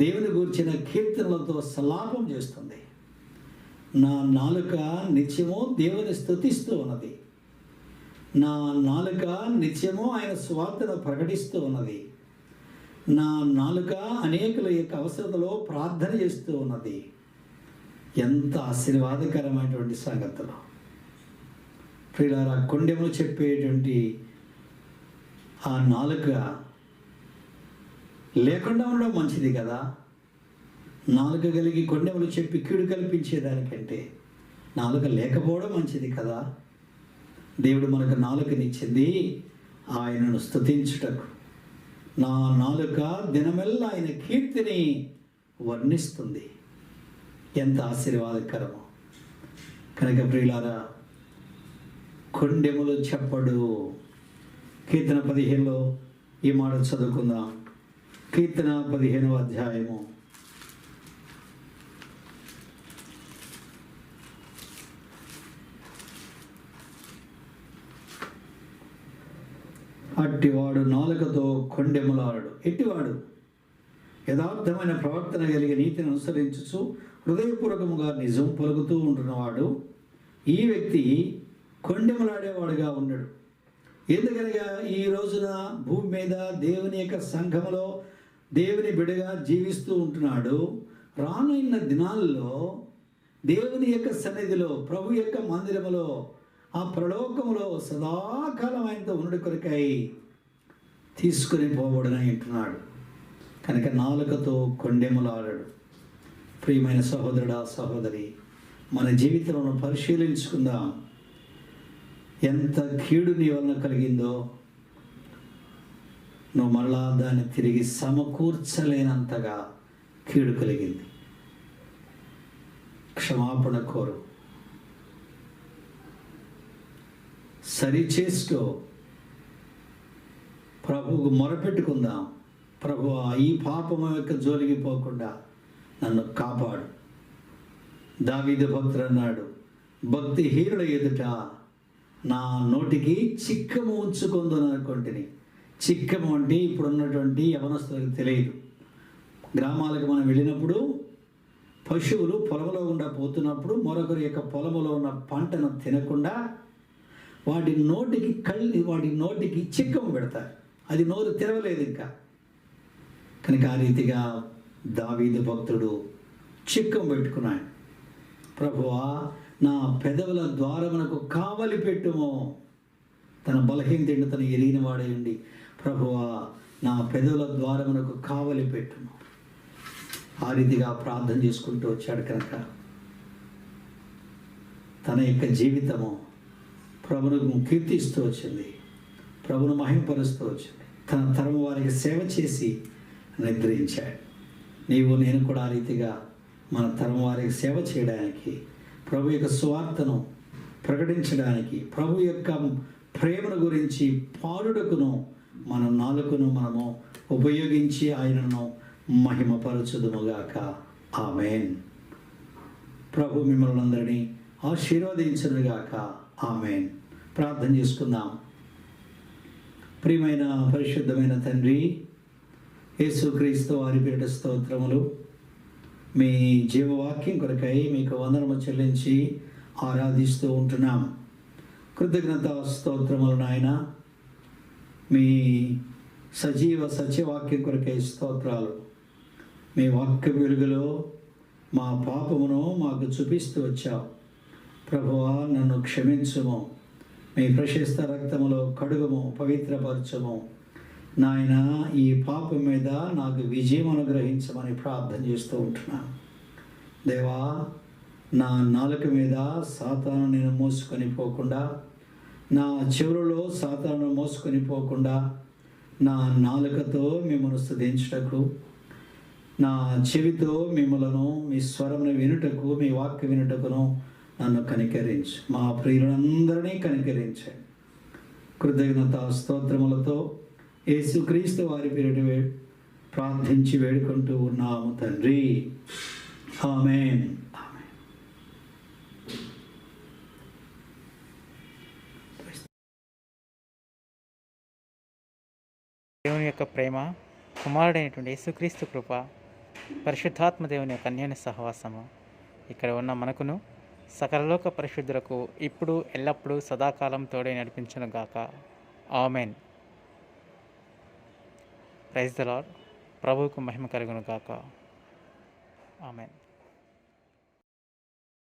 దేవుని గూర్చిన కీర్తనలతో సలాపం చేస్తుంది. నా నాలుక నిత్యము దేవుని స్తుతిస్తూ ఉన్నది. నా నాలుక నిత్యము ఆయన స్వార్థను ప్రకటిస్తూ ఉన్నది. నా నాలుక అనేకుల యొక్క అవసరతలో ప్రార్థన చేస్తూ ఉన్నది. ఎంత ఆశీర్వాదకరమైనటువంటి సంగతులు. ప్రియులారా, కొండెములు చెప్పేటువంటి ఆ నాలుక లేకుండా ఉండడం మంచిది కదా. నాలుక కలిగి కొండెములు చెప్పి కీడు కల్పించేదానికంటే నాలుక లేకపోవడం మంచిది కదా. దేవుడు మనకు నాలుకనిచ్చింది ఆయనను స్తుతించుటకు. నా నాలుక దినమెల్లా ఆయన కీర్తిని వర్ణిస్తుంది. ఎంత ఆశీర్వాదకరమో. కనుక ప్రియులారా, కొండెములు చెప్పడు. కీర్తన 15లో ఈ మాట చదువుకుందాం. కీర్తన 15వ అధ్యాయము 'అట్టివాడు నాలుకతో కొండెములాడు. ఎట్టివాడు యథార్థమైన ప్రవర్తన కలిగి నీతిని అనుసరించుచు హృదయపూర్వకముగా నిజం పలుకుతూ ఉంటున్నవాడు ఈ వ్యక్తి కొండెములాడేవాడుగా ఉండడు. ఎందుకనగా ఈ రోజున భూమి మీద దేవుని యొక్క సంఘములో దేవుని బిడ్డగా జీవిస్తూ ఉంటున్నాడు. రానున్న దినాల్లో దేవుని యొక్క సన్నిధిలో, ప్రభు యొక్క మందిరములో, ఆ ప్రలోకములో సదాకాలం ఆయనతో ఉండు కొరకై తీసుకుని పోబడని అంటున్నాడు. కనుక నాలుకతో కొండెములాడడు. ప్రియమైన సహోదరుడా, సహోదరి, మన జీవితంలో పరిశీలించుకుందాం. ఎంత కీడు నీ వలన కలిగిందో నువ్వు మరలా దాన్ని తిరిగి సమకూర్చలేనంతగా కీడు కలిగింది. క్షమాపణ కోరు, సరిచేసుకో, ప్రభువుకు మొరపెట్టుకుందాం. ప్రభువా, ఈ పాపము యొక్క జోలికి పోకుండా నన్ను కాపాడు. దావీదు భక్తుడు అన్నాడు, భక్తిహీనుల ఎదుట నా నోటికి చిక్కము ఉంచుకుందని అనుకుంటుని. చిక్కము అంటే ఇప్పుడున్నటువంటి యవనస్తులకు తెలియదు. గ్రామాలకు మనం వెళ్ళినప్పుడు పశువులు పొలంలో గుండా పోతున్నప్పుడు మరొకరి యొక్క పొలంలో ఉన్న పంటను తినకుండా వాటి నోటికి చిక్కము పెడతారు. అది నోరు తెరవలేదు ఇంకా. కనుక ఆ రీతిగా దావీదు భక్తుడు చిక్కం పెట్టుకున్నాడు. ప్రభువా, నా పెదవుల ద్వారమునకు కావలి పెట్టుము. తన బలహీనతను తను ఎరిగిన వాడేయండి. ప్రభువా, నా పెదవుల ద్వారమునకు కావలి పెట్టుము. ఆ రీతిగా ప్రార్థన చేసుకుంటూ వచ్చాడు. కనుక తన యొక్క జీవితము ప్రభువును కీర్తిస్తూ వచ్చింది, ప్రభువును మహింపరుస్తూ వచ్చింది. తన తరం వారికి సేవ చేసి నిద్రించాడు. నీవు నేను కూడా ఆ రీతిగా మన తరం వారికి సేవ చేయడానికి, ప్రభు యొక్క సువార్తను ప్రకటించడానికి, ప్రభు యొక్క ప్రేమను గురించి పాడుటకును మన నాలుకను మనము ఉపయోగించి ఆయనను మహిమపరచుదుముగాక. ఆమేన్. ప్రభు మిమ్మల్ని అందరినీ ఆశీర్వదించునుగాక. ఆమేన్. ప్రార్థన చేసుకుందాం. ప్రియమైన పరిశుద్ధమైన తండ్రి, యేసుక్రీస్తు వారి పేరిట స్తోత్రములు. మీ జీవవాక్యం కొరకై మీకు వందనము చెల్లించి ఆరాధిస్తూ ఉంటున్నాం. కృతజ్ఞత స్తోత్రములు నాయన. మీ సజీవ సత్యవాక్యం కొరకై స్తోత్రాలు. మీ వాక్య వెలుగులో మా పాపమును మాకు చూపిస్తూ వచ్చావు. ప్రభువా, నన్ను క్షమించుము, మీ ప్రశస్త రక్తములో కడుగుము, పవిత్రపరచుము. నాయన, ఈ పాపం మీద నాకు విజయం అనుగ్రహించమని ప్రార్థన చేస్తూ ఉంటున్నాను. దేవా, నా నాలుక మీద సాతాను నేను మోసుకొని పోకుండా, నా చెవులలో సాతాను మోసుకొని పోకుండా, నా నాలుకతో మిమ్మల్ని స్తుతించుటకు, నా చెవితో మిమ్మలను మీ స్వరమును వినుటకు, మీ వాక్య వినుటకును నన్ను కనికరించు. మా ప్రియులందరినీ కనికరించండి. కృతజ్ఞత స్తోత్రములతో యేసుక్రీస్తు వారి పేరిట ప్రార్థించి వేడుకుంటూ ఉన్నాము తండ్రి. ఆమేన్. దేవుని యొక్క ప్రేమ, కుమారుడైనటువంటి యేసుక్రీస్తు కృప, పరిశుద్ధాత్మ దేవుని యొక్క అన్యోన్య సహవాసము ఇక్కడ ఉన్న మనకును సకలలోక పరిశుద్ధులకు ఇప్పుడు ఎల్లప్పుడూ సదాకాలం తోడే నడిపించును గాక. ఆమెన్. Praise the lord. ప్రభువుకు మహిమ కలుగును గాక. ఆమెన్.